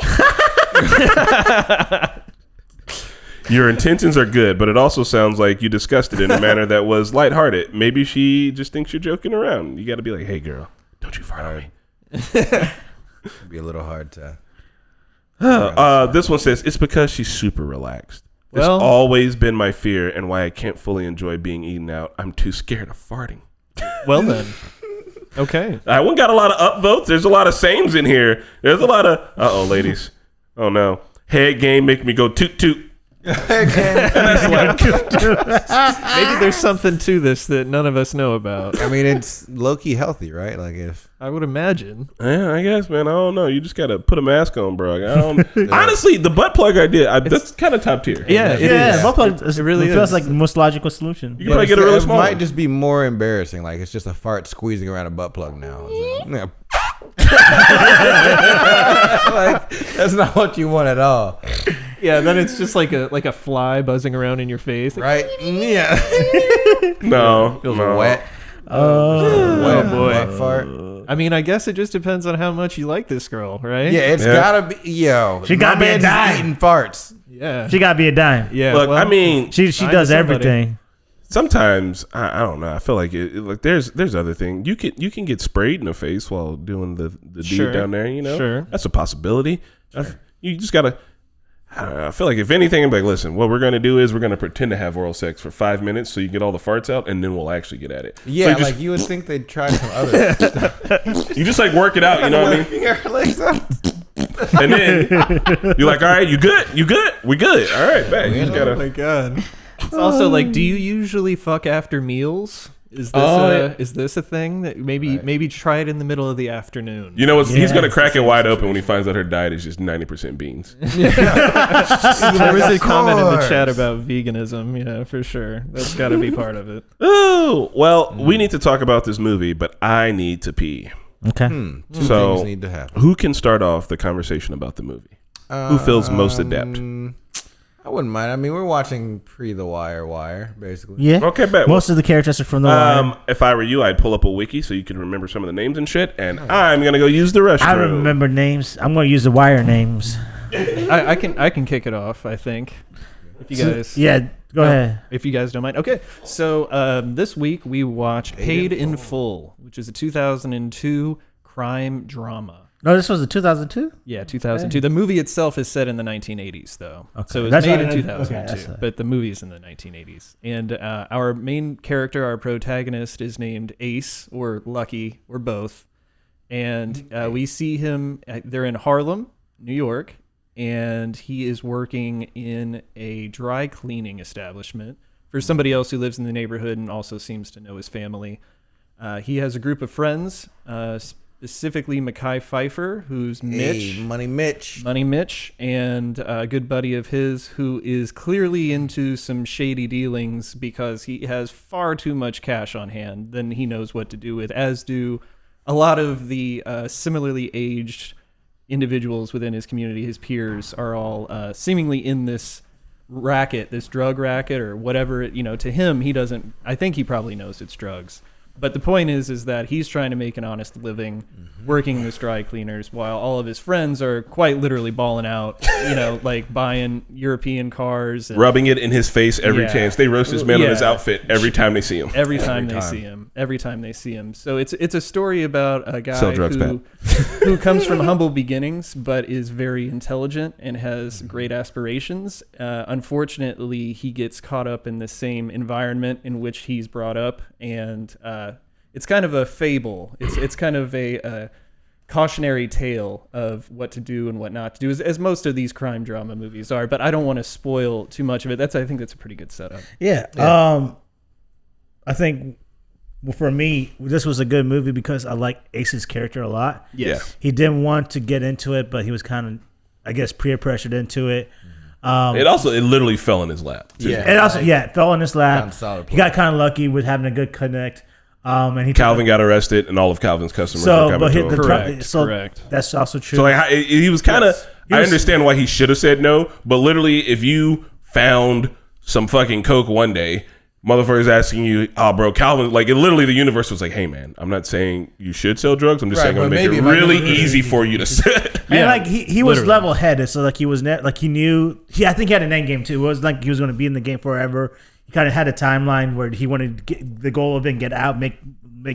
Your intentions are good, but it also sounds like you discussed it in a manner that was lighthearted. Maybe she just thinks you're joking around. You got to be like, hey, girl, don't you fart on me. It'd be a little hard to. This one says, it's because she's super relaxed. It's Well- always been my fear and why I can't fully enjoy being eaten out. I'm too scared of farting. Well, then. Okay. That one got a lot of upvotes. There's a lot of sames in here. There's a lot of, uh-oh, ladies. Oh, no. Head game make me go toot toot. Maybe there's something to this that none of us know about. I mean, it's low key healthy, right? Like if. I would imagine. Yeah, I guess, man. I don't know. You just got to put a mask on, bro. I don't, honestly, the butt plug idea, that's kind of top tier. Yeah, it Yeah, is. butt plug It really feels is. like the most logical solution. You can probably get a really it small might one. just be more embarrassing. Like it's just a fart squeezing around a butt plug now. Yeah. Like that's not what you want at all, Yeah, then it's just like a fly buzzing around in your face. right? Yeah. No. Feels no. wet. Oh, Wet boy. butt fart. I mean, I guess it just depends on how much you like this girl, right? Yeah, it's Yeah. gotta be. Yo, She gotta my be a man's dime. eating farts. Yeah. she gotta be a dime. Yeah. Look, well, I mean, She Find does somebody. everything. sometimes I don't know. I feel like like there's other things. You can get sprayed in the face while doing the deed Sure. down there. You know, Sure. that's a possibility. You just gotta. I don't know. I feel like if anything, I'm like, listen, what we're gonna do is we're gonna pretend to have oral sex for 5 minutes so you get all the farts out, and then we'll actually get at it. Yeah, so you just, like you would think they'd try some other stuff. you just like work it out. You know what I mean? Finger legs up. And then you're like, all right, you good? You good? We good? All right, back. You just oh gotta. my god. It's also like, do you usually fuck after meals? Is this is this a thing that maybe try it in the middle of the afternoon? You know what? He's Yeah. gonna crack it wide open when he finds out her diet is just 90% beans. There was a Of comment in the course. chat about veganism. Yeah, for sure. That's got to be part of it. Oh well, we need to talk about this movie, but I need to pee. Okay. Two So- things need to happen. Who can start off the conversation about the movie? Who feels most adept? I wouldn't mind. I mean, we're watching The Wire, basically. Yeah. Okay, bet. Most of the characters are from The Wire. If I were you, I'd pull up a wiki so you can remember some of the names and shit. And I'm gonna go use the restroom. I remember names. I'm going to use The Wire names. I can kick it off, I think. If you guys Go ahead. If you guys don't mind. Okay. So this week we watched Paid in Full, which is a 2002 crime drama. No, this was the 2002? Yeah, 2002. The movie itself is set in the 1980s, though. Okay. So it was That's made what in I- 2002, okay, but the movie is in the 1980s. And our main character, our protagonist, is named Ace, or Lucky, or both. And we see him, they're in Harlem, New York, and he is working in a dry cleaning establishment for somebody else who lives in the neighborhood and also seems to know his family. He has a group of friends, specifically Mekhi Phifer, who's Mitch. Hey, Money Mitch. Money Mitch, and a good buddy of his who is clearly into some shady dealings because he has far too much cash on hand than he knows what to do with, as do a lot of the similarly aged individuals within his community. His peers are all seemingly in this racket, this drug racket or whatever. To him, he doesn't, I think he probably knows it's drugs. But the point is that he's trying to make an honest living working as dry cleaners while all of his friends are quite literally balling out, like buying European cars. And rubbing it in his face every chance. They roast this man on his Yeah. outfit every time they see him. Every time they see him. So it's a story about a guy Sell drugs, who comes from humble beginnings but is very intelligent and has great aspirations. Unfortunately, he gets caught up in the same environment in which he's brought up, and it's kind of a fable. It's kind of a cautionary tale of what to do and what not to do, as most of these crime drama movies are. But I don't want to spoil too much of it. I think that's a pretty good setup. Yeah. I think for me, this was a good movie because I like Ace's character a lot. Yes. He didn't want to get into it, but he was kind of, I guess, peer pressured into it. It literally fell in his lap, too. Yeah. It also, it fell in his lap. Found solid He got kind of lucky with having a good connect. And he Calvin got arrested, and all of Calvin's customers were coming but to him. Correct. That's also true. So like he was kind of. I was- understand why he should have said no, but literally, if you found some fucking coke one day, motherfuckers asking you, "Oh, bro, Calvin," like literally, the universe was like, "Hey, man, I'm not saying you should sell drugs. I'm just saying I'm gonna make it really easy for you to sell." And like he was level headed, so like he was he knew. I think he had an end game too. It was like he was going to be in the game forever. He kind of had a timeline where he wanted to get the goal of it and get out, make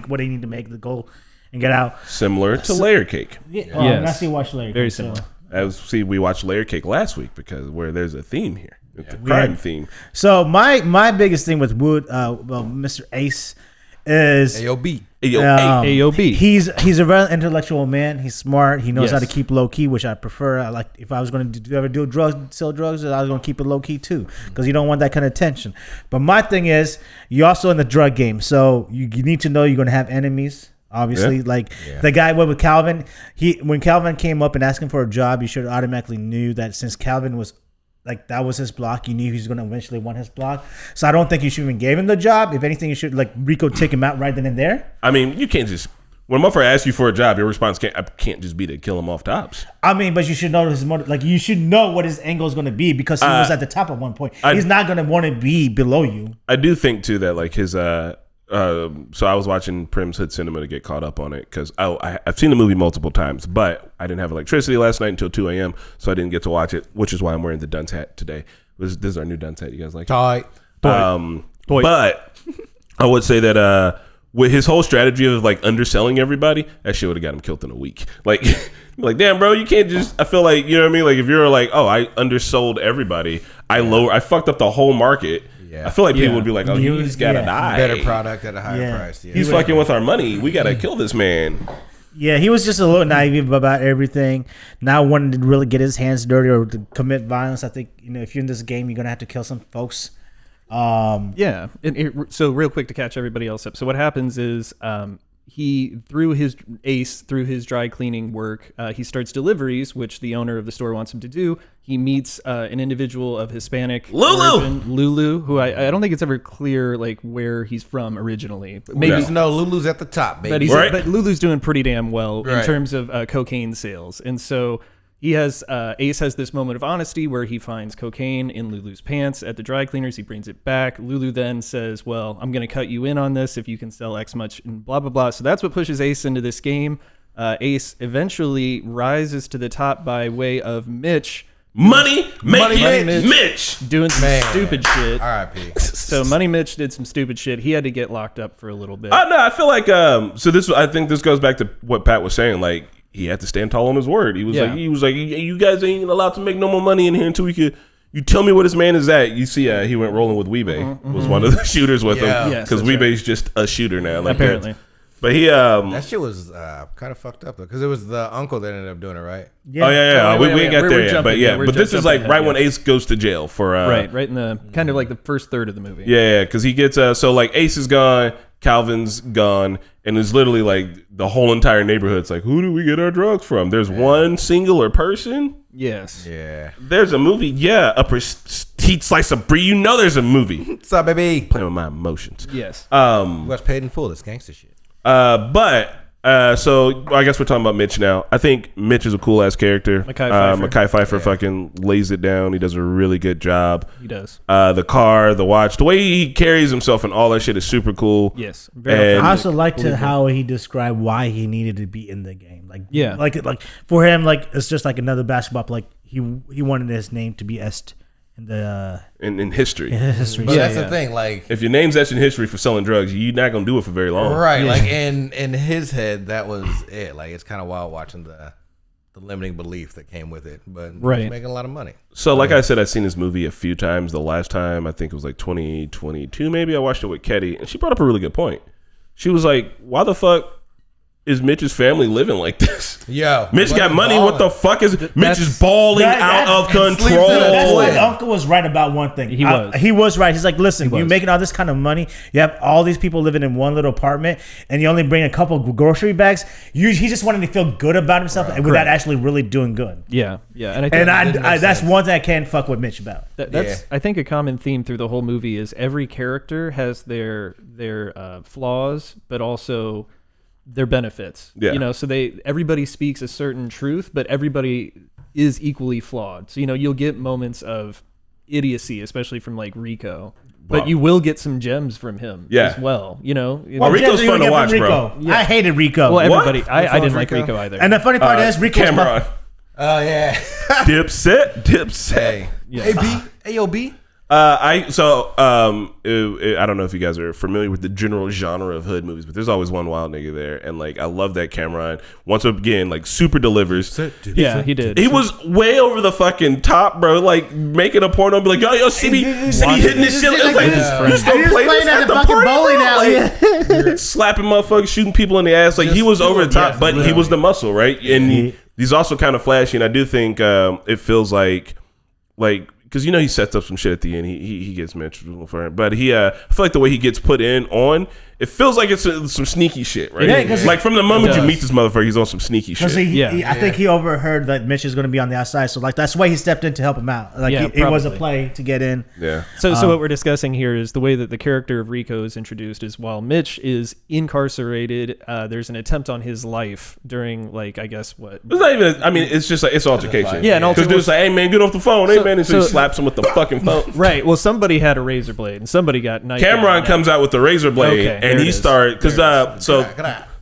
what he needed to make the goal and get out. Similar to Layer Cake. I see. Watch later. Very similar. We watched Layer Cake last week because there's a theme here. It's a crime theme. So my biggest thing with Mr. Ace is AOB. AOB. He's a very intellectual man. He's smart. He knows how to Yes. keep low key, which I prefer. I like if I was going to ever sell drugs, I was going to keep it low key too, because you don't want that kind of tension. But my thing is, you're also in the drug game, so you need to know you're going to have enemies. Obviously, the guy with Calvin, when Calvin came up and asked him for a job, you should automatically knew that since Calvin was like that was his block, you knew he was going to eventually want his block. So I don't think you should even give him the job. If anything, you should Rico take him out right then and there. I mean, you can't just when a motherfucker asks you for a job, your response can't just be to kill him off tops. I mean, but you should know his motive. Like you should know what his angle is going to be because he was at the top at one point. He's not going to want to be below you. I do think too that like his so I was watching Prim's Hood Cinema to get caught up on it because I've seen the movie multiple times, but I didn't have electricity last night until 2 a.m. so I didn't get to watch it, which is why I'm wearing the dunce hat today. This is our new dunce hat. You guys like it? Tight. But I would say that with his whole strategy of like underselling everybody, that shit would have got him killed in a week. Like damn, bro, you can't just. I feel like, you know what I mean. Like if you're like, oh, I undersold everybody, I fucked up the whole market. Yeah. I feel like people would be like, oh, he's gotta die. Better product at a higher price. Yeah. He's fucking with our money. We gotta kill this man. Yeah, he was just a little naive about everything. Not wanting to really get his hands dirty or to commit violence. I think if you're in this game, you're gonna have to kill some folks. So real quick to catch everybody else up. So what happens is he through his dry cleaning work, he starts deliveries, which the owner of the store wants him to do. He meets an individual of Hispanic origin, Lulu, who I don't think it's ever clear like where he's from originally. But maybe No, Lulu's at the top, baby. but Lulu's doing pretty damn well in Right. terms of cocaine sales, and so he has Ace has this moment of honesty where he finds cocaine in Lulu's pants at the dry cleaners. He brings it back. Lulu then says, well, I'm going to cut you in on this if you can sell X much and blah, blah, blah. So that's what pushes Ace into this game. Ace eventually rises to the top by way of Mitch. Money Mitch doing some stupid shit. R.I.P. So Money Mitch did some stupid shit. He had to get locked up for a little bit. No, I feel like I think this goes back to what Pat was saying. Like, he had to stand tall on his word. He was like, you guys ain't allowed to make no more money in here until you tell me where this man is at. You see, he went rolling with Weebay. Was one of the shooters with him because Weebay's just a shooter now. Like, apparently. But he that shit was kind of fucked up though, because it was the uncle that ended up doing it, right? Yeah. We ain't got there yet, but but this is like right when Ace goes to jail for right in the kind of like the first third of the movie. Yeah, because he gets so like Ace is gone, Calvin's gone, and it's literally like the whole entire neighborhood's like, who do we get our drugs from? There's one singular person. Yes. Yeah. There's a movie. Yeah, a petite slice of brie. You know, there's a movie. What's up, baby? Playing with my emotions. Yes. What's paid in full? This gangster shit. So I guess we're talking about Mitch now. I think Mitch is a cool ass character. Mekhi Phifer fucking lays it down. He does a really good job. He does. The car, the watch, the way he carries himself, and all that shit is super cool. Yes. I also liked how he described why he needed to be in the game. Like for him, like it's just like another basketball. Like he wanted his name to be etched in the in history. But that's the thing. Like, if your name's etched in history for selling drugs, you're not gonna do it for very long, right? Like in his head, that was it. Like, it's kind of wild watching the limiting belief that came with it, but he's making a lot of money. So, like I said, I've seen this movie a few times. The last time, I think it was like 2022, maybe. I watched it with Ketty, and she brought up a really good point. She was like, "Why the fuck is Mitch's family living like this? Yo, Mitch got money. What the fuck is Mitch is balling out of control?" That's what Uncle was right about one thing. He was right. He's like, listen, you're making all this kind of money. You have all these people living in one little apartment, and you only bring a couple grocery bags. He just wanted to feel good about himself and without actually really doing good. Yeah. And that's one thing I can't fuck with Mitch about. That's I think a common theme through the whole movie is every character has their flaws, but also their benefits. So everybody speaks a certain truth, but everybody is equally flawed. So you'll get moments of idiocy, especially from like Rico, but you will get some gems from him as well. Rico's fun to watch, bro. I hated Rico. Well, everybody, I didn't like Rico either. And the funny part is Rico's Cameron. Oh yeah. Dipset. Hey B. Hey yo B. I don't know if you guys are familiar with the general genre of hood movies, but there's always one wild nigga there, and like I love that Cameron. Once again, like super delivers. Yeah, he did. He was way over the fucking top, bro. Like making a porno, and be like, yo, see me hitting this shit. Like, you just gonna play this at the fucking bowling alley, slapping motherfuckers, shooting people in the ass. Like he was over the top, but he was the muscle, right? And he's also kind of flashy, and I do think it feels like. Because he sets up some shit at the end. He gets mentioned for it, but I feel like the way he gets put on, it feels like it's some sneaky shit, right? Yeah, like from the moment you meet this motherfucker, he's on some sneaky shit. I think he overheard that Mitch is going to be on the outside, so like that's why he stepped in to help him out. Like it was a play to get in. Yeah. So what we're discussing here is the way that the character of Rico is introduced is while Mitch is incarcerated, there's an attempt on his life during like I guess what? It's not even. I mean, it's just like it's altercation. Yeah, and because dude's like, hey man, get off the phone, hey man, and so he slaps him with the fucking phone. Right. Well, somebody had a razor blade and somebody got knifed. Cameron comes out with the razor blade and he started because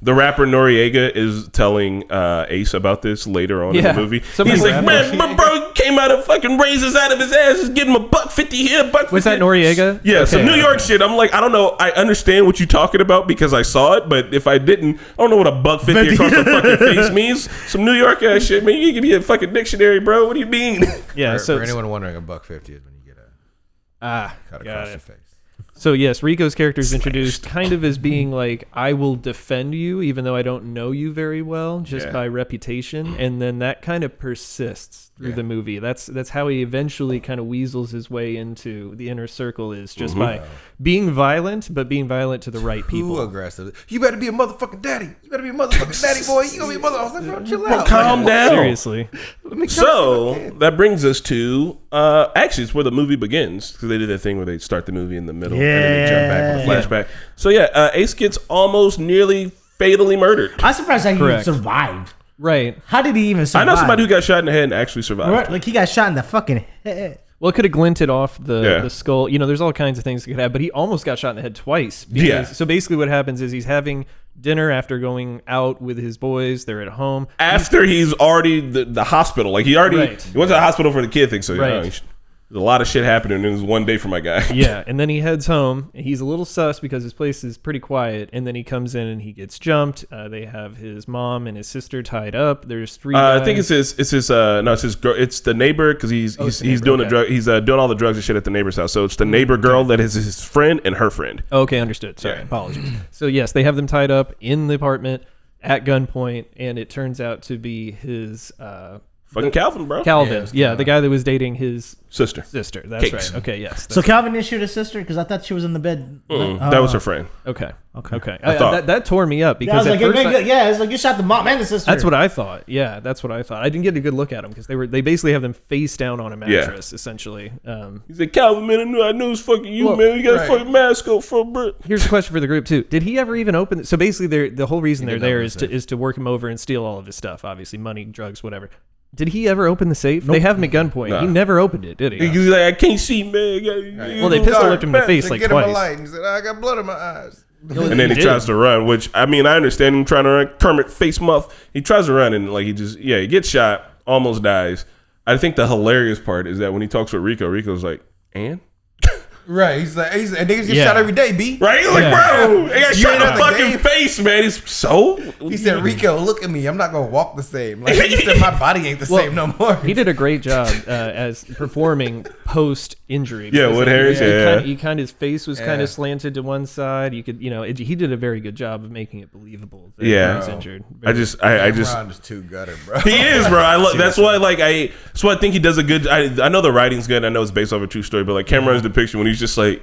the rapper Noriega is telling Ace about this later on in the movie. He's like, man, my bro came out of fucking razors out of his ass, just give him $150 here, $150. Was that Noriega? Yeah, some New York shit. I'm like, I don't know. I understand what you're talking about because I saw it, but if I didn't, I don't know what $150 across the fucking face means. Some New York ass shit, man. You give me a fucking dictionary, bro. What do you mean? Yeah. For anyone wondering, $150 is when you get cut across the face. So yes, Rico's character is introduced kind of as being like, I will defend you even though I don't know you very well, just by reputation, and then that kind of persists through the movie. That's how he eventually kind of weasels his way into the inner circle, is just by being violent, but being violent to the right people. Too aggressive. You better be a motherfucking daddy. You better be a motherfucking daddy, boy. You gonna be a motherfucking. I was like, bro, chill out. Calm down. Seriously. So that brings us to actually it's where the movie begins, because they did that thing where they start the movie in the middle and then they jump back with a flashback. So Ace gets almost nearly fatally murdered. I'm surprised that he survived. Right. How did he even I survive? know somebody who got shot in the head and actually survived. Right, like he got shot in the fucking head. Well, it could have glinted off the skull. You know, there's all kinds of things that could happen, but he almost got shot in the head twice. So basically what happens is he's having dinner after going out with his boys. They're at home. After he's already the hospital. Like he went to the hospital for the kid thing. So there's a lot of shit happening in this one day for my guy. Yeah, and then he heads home. He's a little sus because his place is pretty quiet. And then he comes in and he gets jumped. They have his mom and his sister tied up. There's 3 guys. I think it's the neighbor because he's doing the drug. He's doing all the drugs and shit at the neighbor's house. So it's the neighbor girl that is his friend and her friend. Okay, understood. Sorry, apologies. So yes, they have them tied up in the apartment at gunpoint, and it turns out to be his fucking Calvin, bro. Calvin, the guy that was dating his sister. That's Cakes. right. Okay, yes. So Calvin issued his sister because I thought she was in the bed. That was her friend. Okay. thought. That tore me up because I was like, it's like you shot the mom and the sister. that's what I thought. Yeah, that's what I thought. I didn't get a good look at them because they basically have them face down on a mattress essentially. He's like, Calvin, man, I knew it was fucking you, man. You got a fucking mask up for a bit. Here's a question for the group too. Did he ever even open? So basically, the whole reason they're there is to work him over and steal all of his stuff. Obviously, money, drugs, whatever. Did he ever open the safe? Nope. They have him at gunpoint. Nah. He never opened it, did he? He's like, I can't see, man. Well, they pistol whipped him in the face like twice. Him a light. He said, I got blood in my eyes. And then he tries to run, which, I mean, I understand him trying to run. Kermit face muff. He tries to run and, like, he gets shot, almost dies. I think the hilarious part is that when he talks with Rico, Rico's like, and? Right, he's like, niggas get shot every day, B. Right, he's like, bro, he got shot in the fucking face, man. He said, Rico, look at me. I'm not gonna walk the same. Like he said, my body ain't the same no more. He did a great job as performing post injury. Yeah, Wood Harris. His face was kind of slanted to one side. You could, he did a very good job of making it believable that he was injured. I just Ron is too gutter, bro. He is, bro. That's why, I think he does a good. I know the writing's good. I know it's based off a true story, but like Cameron's depiction when he's just like,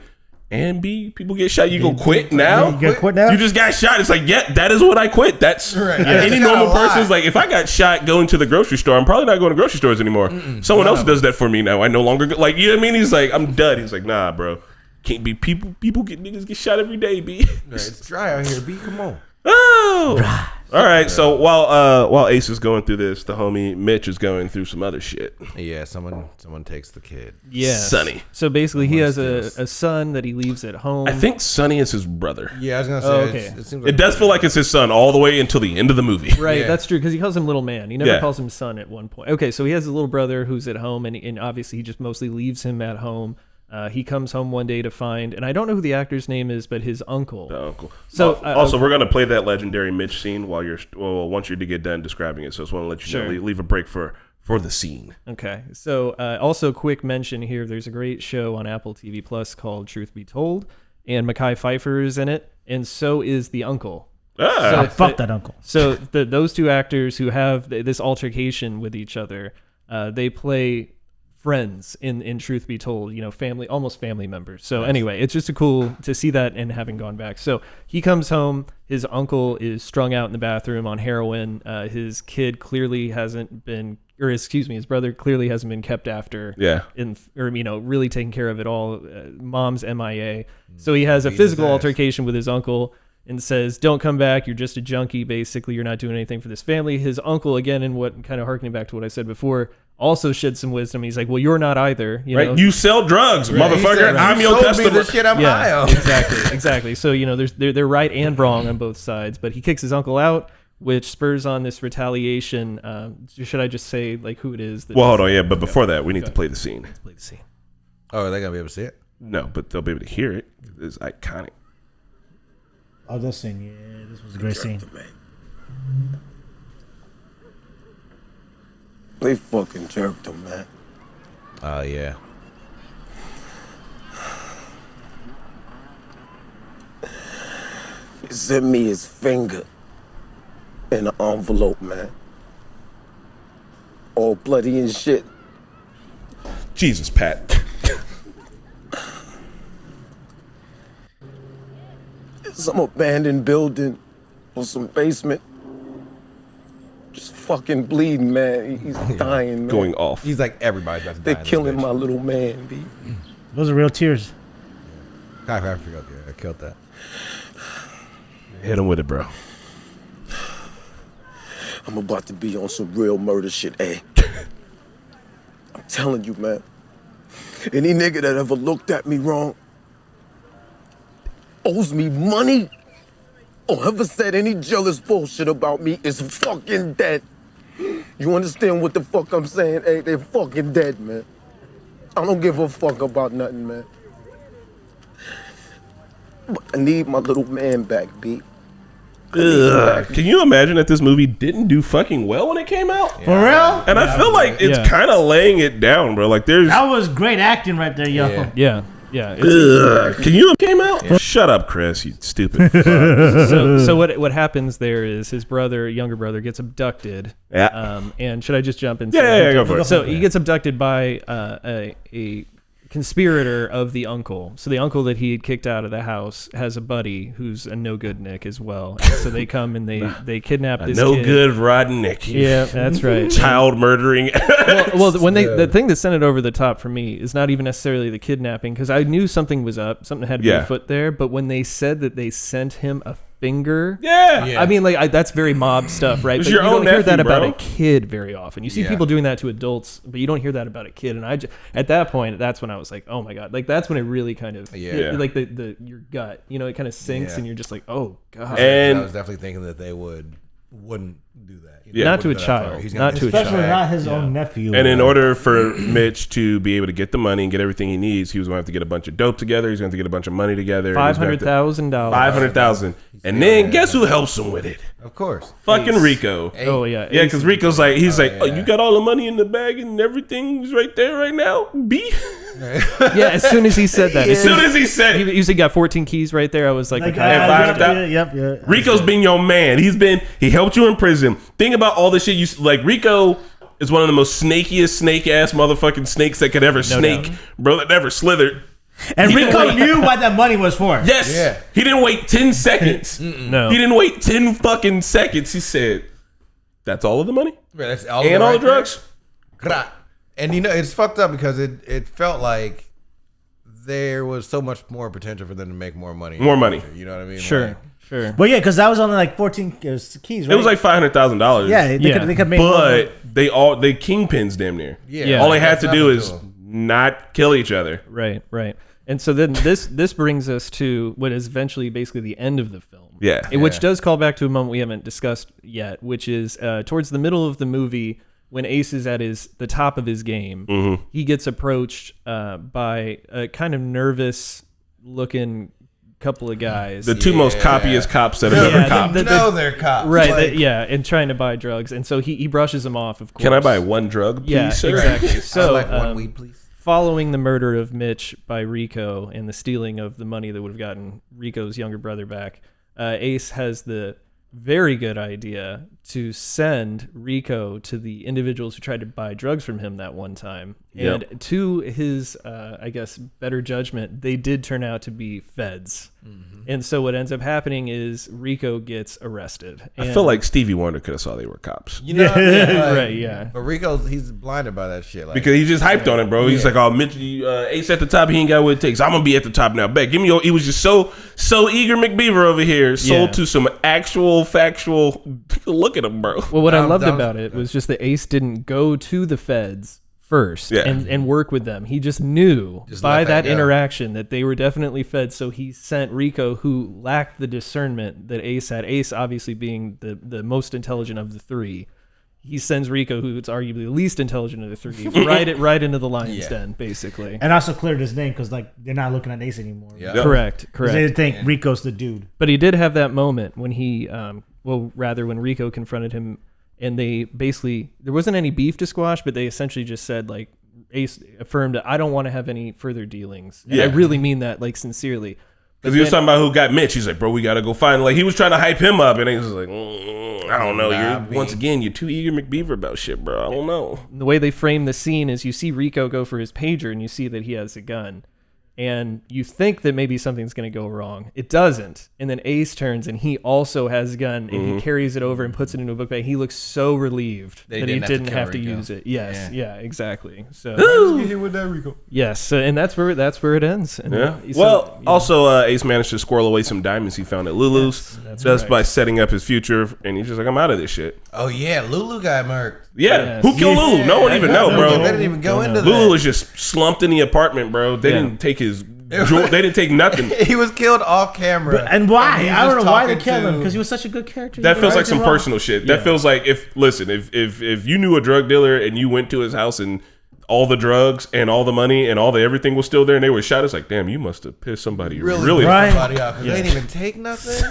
and B, people get shot. You go quit now? You gonna quit now? You just got shot. It's like, yeah, that is what I quit. That's right. Any normal person's like, if I got shot going to the grocery store, I'm probably not going to grocery stores anymore. Someone else does that for me now. I no longer go, like, you know what I mean? He's like, I'm done. He's like, nah, bro. Can't be people get niggas get shot every day, B. Right, it's dry out here, B. Come on. Oh. All right, so while Ace is going through this, the homie Mitch is going through some other shit. Yeah, someone takes the kid. Yeah, Sonny. So basically, he has a son that he leaves at home. I think Sonny is his brother. Yeah, I was gonna say. Okay. It seems like It does feel like it's his son all the way until the end of the movie. Right, that's true because he calls him little man. He never calls him son at one point. Okay, so he has a little brother who's at home, and obviously he just mostly leaves him at home. He comes home one day to find, and I don't know who the actor's name is, but his uncle. The uncle. So also, we're gonna play that legendary Mitch scene once you get done describing it. So I just want to let you know, leave a break for the scene. Okay. So also, quick mention here: there's a great show on Apple TV Plus called Truth Be Told, and Mekhi Phifer is in it, and so is the uncle. Fuck that uncle. So those two actors who have this altercation with each other, they play friends in Truth Be Told, family, almost family members. So anyway, it's just cool to see that and having gone back. So he comes home, his uncle is strung out in the bathroom on heroin. His kid clearly hasn't been, his brother clearly hasn't been kept after. Yeah. Really taken care of at all. Mom's MIA. So he has a physical altercation with his uncle and says, don't come back. You're just a junkie. Basically, you're not doing anything for this family. His uncle, again, and what kind of harkening back to what I said before, also shed some wisdom. He's like, well, you're not either. Right? You sell drugs, motherfucker. Said, I'm your customer. The shit I'm high on. Exactly. So, they're right and wrong on both sides. But he kicks his uncle out, which spurs on this retaliation. Should I just say, like, who it is? Well, hold on. Yeah, but before that, we need to play the scene. Let's play the scene. Oh, are they going to be able to see it? No, but they'll be able to hear it. It's iconic. Oh, this scene. Yeah, this was a great scene. They fucking jerked him, man. Oh, yeah. He sent me his finger in an envelope, man. All bloody and shit. Jesus, Pat. Some abandoned building or some basement. Just fucking bleeding, man. He's dying, man. Going off. He's like, everybody's about to die. They're killing my little man, B. Those are real tears. I killed that. Hit him with it, bro. I'm about to be on some real murder shit, eh? I'm telling you, man. Any nigga that ever looked at me wrong, owes me money, or ever said any jealous bullshit about me is fucking dead. You understand what the fuck I'm saying? Hey, they're fucking dead, man. I don't give a fuck about nothing, man. But I need my little man back, B. Can you imagine that this movie didn't do fucking well when it came out? For real? And I feel like it's kind of laying it down, bro. Like there's That was great acting right there, yo. Yeah. Can you came out? Shut up, Chris, you stupid fuck. So what happens there is his younger brother gets abducted. Yeah. And should I just jump in? Yeah, go for it. So he gets abducted by a conspirator of the uncle. So the uncle that he had kicked out of the house has a buddy who's a no good Nick as well. And so they come and they kidnap this no kid. good rotten Nick. Yeah, that's right. Child murdering. well, when the thing that sent it over the top for me is not even necessarily the kidnapping, because I knew something was up, something had to be afoot there. But when they said that they sent him a finger, I mean, like that's very mob stuff, right? But you don't hear that about a kid very often. You see people doing that to adults, but you don't hear that about a kid. And at that point, that's when I was like, oh my god, like that's when it really kind of hit, like your gut, it kind of sinks, and you're just like, oh god. And I was definitely thinking that they wouldn't do that. Not to a child. Especially not his own nephew. And in order for Mitch to be able to get the money and get everything he needs, he was going to have to get a bunch of dope together. He's going to have to get a bunch of money together. $500,000. $500,000. And then guess who helps him with it? Of course. Fucking Rico. Oh yeah. Yeah, because Rico's like, he's like, oh, you got all the money in the bag and everything's right there right now, B? Yeah, as soon as he said that. As soon as he said it. He usually got 14 keys right there. I was like, Yep. Rico's been your man. He helped you in prison. Think about all the shit like Rico is one of the most snakiest snake ass motherfucking snakes that could ever snake, bro, that never slithered. And Rico knew what that money was for. Yes. Yeah. He didn't wait 10 seconds. No. He didn't wait 10 fucking seconds. He said, that's all of the money? Right, that's all and all the drugs? And it's fucked up because it felt like there was so much more potential for them to make more money. More money. You know what I mean? Sure. But yeah, because that was only like 14 keys, right? It was like $500,000. Yeah, they could make more. But they kingpins damn near. Yeah. All they had to do is not kill each other. Right. And so then this brings us to what is eventually basically the end of the film. Yeah. Which does call back to a moment we haven't discussed yet, which is towards the middle of the movie when Ace is at the top of his game. He gets approached by a kind of nervous looking couple of guys. The two most coppiest cops that have ever copped. They're cops. Right. And trying to buy drugs. And so he brushes them off, of course. Can I buy one drug, please, sir? Exactly. So, I'd like one weed, please. Following the murder of Mitch by Rico and the stealing of the money that would have gotten Rico's younger brother back, Ace has the very good idea to send Rico to the individuals who tried to buy drugs from him that one time. And to his, I guess, better judgment, they did turn out to be feds. And so what ends up happening is Rico gets arrested. I feel like Stevie Wonder could have saw they were cops. You know what I mean? Like, right, yeah. But he's blinded by that shit. Like, Because he just hyped on it, bro. He's like, oh, Mitch, Ace at the top, he ain't got what it takes. I'm going to be at the top now. Bet, give me he was just so eager McBeaver over here, sold to some actual, factual, look at him, bro. Well, what I loved about it was just that Ace didn't go to the feds first and work with them. He just knew by that interaction that they were definitely feds. So he sent Rico, who lacked the discernment that Ace had. Ace obviously being the most intelligent of the three. He sends Rico, who's arguably the least intelligent of the three, right into the lion's den, basically. And also cleared his name because like they're not looking at Ace anymore. Yeah. Correct. They think Rico's the dude. But he did have that moment when he, when Rico confronted him. And they basically, there wasn't any beef to squash, but they essentially just said, like, Ace affirmed, I don't want to have any further dealings. And I really mean that, like, sincerely. Because he was talking about who got Mitch. He's like, bro, we got to go find. Like, he was trying to hype him up, and he was like, I don't know. Once again, you're too eager McBeaver about shit, bro. I don't know. And the way they frame the scene is you see Rico go for his pager, and you see that he has a gun. and you think that maybe something's going to go wrong. It doesn't. And then Ace turns and he also has a gun and he carries it over and puts it into a book bag. He looks so relieved that he didn't have to use it. Yes. Yeah, exactly. So yes, and that's where it ends. And so, also Ace managed to squirrel away some diamonds he found at Lulu's just by setting up his future, and he's just like, I'm out of this shit. Oh yeah, Lulu got murked. Yeah, who killed Lulu? No one even know, bro. They didn't even go into that. Lulu was just slumped in the apartment, bro. They didn't take his. They didn't take nothing. He was killed off camera. And why? And I don't know why they killed him, because he was such a good character. That feels like some personal shit. That feels like if you knew a drug dealer and you went to his house and all the drugs and all the money and all the everything was still there and they were shot, it's like, damn, you must have pissed somebody really right. Somebody off, they didn't even take nothing.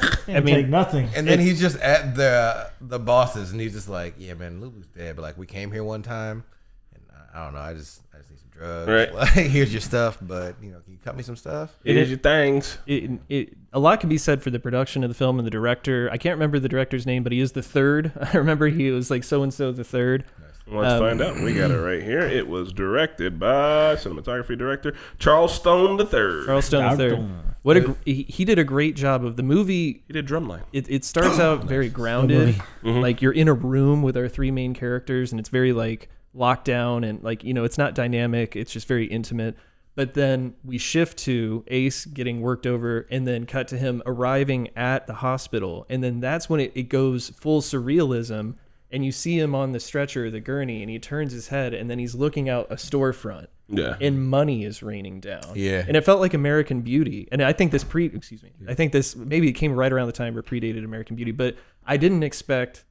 Take nothing. And then he's just at the bosses and he's just like, yeah, man, Lulu's dead, but like we came here one time and I don't know, I just need some drugs. Right. Like, here's your stuff, but can you cut me some stuff? Here's your things. A lot can be said for the production of the film and the director. I can't remember the director's name, but he is the third. I remember he was like so-and-so the third. Let's find out. We got it right here. It was directed by cinematography director Charles Stone III. Charles Stone III. He did a great job of the movie. He did Drumline. It starts out very grounded. Like you're in a room with our three main characters, and it's very like locked down and like it's not dynamic. It's just very intimate. But then we shift to Ace getting worked over, and then cut to him arriving at the hospital, and then that's when it goes full surrealism. And you see him on the stretcher, the gurney, and he turns his head, and then he's looking out a storefront. Yeah. And money is raining down. Yeah. And it felt like American Beauty. And I think this maybe it came right around the time where predated American Beauty, but I didn't expect,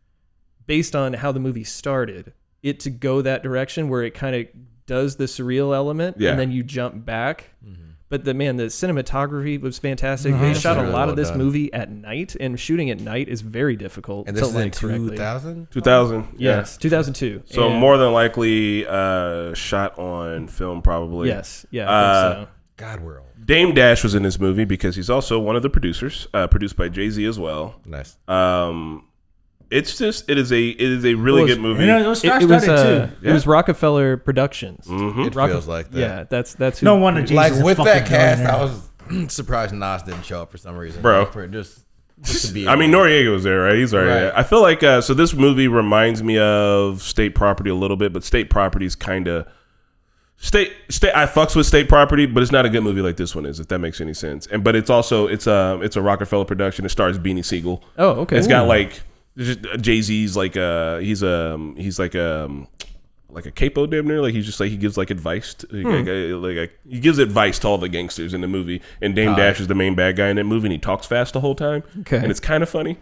based on how the movie started, it to go that direction where it kind of does the surreal element, and then you jump back. But the cinematography was fantastic. They shot a lot of this movie at night, and shooting at night is very difficult. And this is in 2000? 2000. Yes, 2002. So more than likely shot on film, probably. Yes, yeah, I think so. God World. Dame Dash was in this movie because he's also one of the producers, produced by Jay-Z as well. Nice. It is a really good movie. It was Rockefeller Productions. It feels like that. Yeah, that's who. No wonder Jay-Z's like with that cast, billionaire. I was surprised Nas didn't show up for some reason, bro. For just to be. I mean, Noriega was there, right? He's already. Right. I feel like so. This movie reminds me of State Property a little bit, but State Property is kind of. State. I fucks with State Property, but it's not a good movie like this one is, if that makes any sense. But it's also it's a Rockefeller production. It stars Beanie Siegel. Oh, okay. It's got like. Jay-Z's like he's like a capo damn near, like he's just like he gives like advice to, he gives advice to all the gangsters in the movie, and Dame Dash is the main bad guy in that movie, and he talks fast the whole time, and it's kind of funny.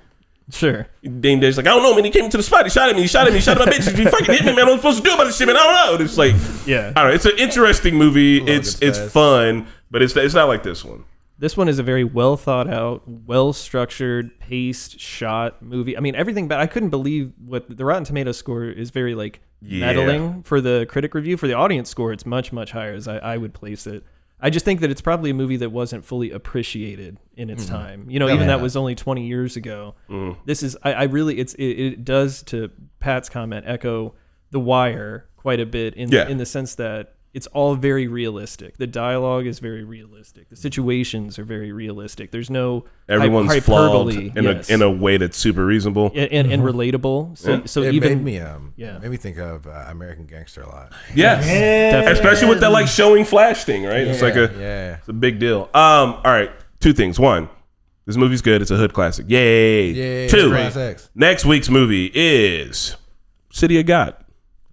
Sure. Dame Dash's like, I don't know, man, he came to the spot, he shot at me, he shot my bitch, he fucking hit me, man, what am I supposed to do about this shit, man? I don't know. And it's like, I don't know, it's an interesting movie. It's fun, but it's not like this one. This one is a very well thought out, well structured, paced, shot movie. I mean, everything. But I couldn't believe what the Rotten Tomatoes score is. Very meddling for the critic review. For the audience score, it's much higher as I would place it. I just think that it's probably a movie that wasn't fully appreciated in its time. Even that was only 20 years ago. This is it does, to Pat's comment, echo The Wire quite a bit in the sense that it's all very realistic. The dialogue is very realistic. The situations are very realistic. There's no everyone's hyperbole flawed in a way that's super reasonable and relatable. So it even made me think of American Gangster a lot. Yes, especially with that like showing flash thing, right? It's like it's a big deal. All right, two things. One, this movie's good. It's a hood classic. Yay! Two, next week's movie is City of God.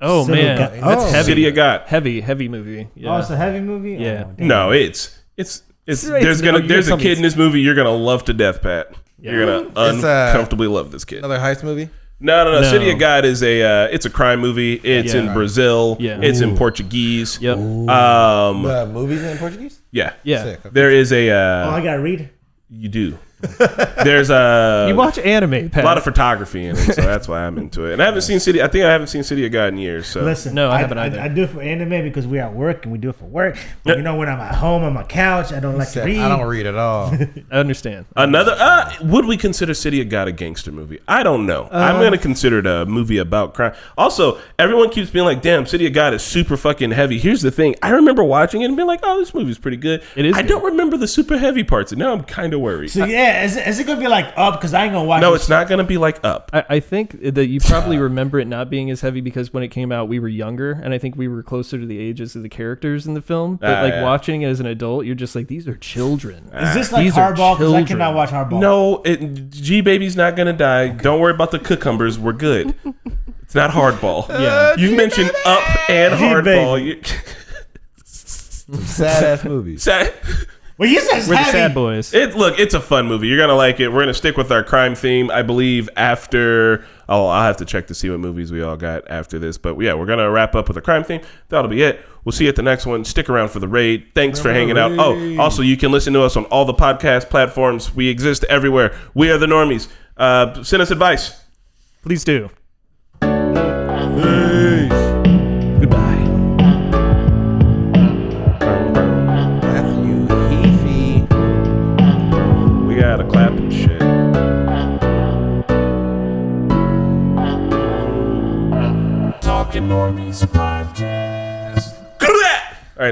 Oh City man, that's heavy. City of God. Heavy movie. Yeah. Oh, it's a heavy movie. Yeah. Oh, no, it's there's a kid in this movie you're gonna love to death, Pat. Yeah. You're gonna uncomfortably love this kid. Another heist movie? No. City of God is it's a crime movie. It's in Brazil. Yeah. It's in Portuguese. Yep. The movie's in Portuguese? Yeah. Yeah. Sick. Okay. There is a. I gotta read. You do. There's You watch anime, a Pat. lot of photography in it, so that's why I'm into it. And I haven't seen City. I think I haven't seen City of God in years. So Listen, No, I haven't either. I do it for anime because we're at work and we do it for work. But you know, when I'm at home on my couch, I don't like to read. I don't read at all. I understand. another. Would we consider City of God a gangster movie? I don't know. I'm gonna consider it a movie about crime. Also, everyone keeps being like, "Damn, City of God is super fucking heavy." Here's the thing: I remember watching it and being like, "Oh, this movie's pretty good." It is I good. don't remember the super heavy parts, and now I'm kind of worried. So yeah, is it gonna be like Up? Because I ain't gonna watch. No, this it's not gonna be like Up. I think that you probably remember it not being as heavy because when it came out, we were younger, and I think we were closer to the ages of the characters in the film. But like yeah. watching it as an adult, you're just like, these are children. Is this like These are Hardball? Because I children. cannot watch Hardball. No, G Baby's not gonna die. Don't worry about the cucumbers. We're good. It's not Hardball. Yeah. You've mentioned Up and Hardball. Sad ass movies. Well, you said We're the heavy. sad boys. Look, it's a fun movie. You're gonna like it. We're gonna stick with our crime theme, I believe. After I'll have to check to see what movies we all got after this. But yeah, we're gonna wrap up with a crime theme. That'll be it. We'll see you at the next one. Stick around for the raid. Thanks for hanging out. Oh, also you can listen to us on all the podcast platforms. We exist everywhere. We are the Normies. Send us advice. Please do. Goodbye. Matthew Heafy. We gotta clap and shit. Talking Normies.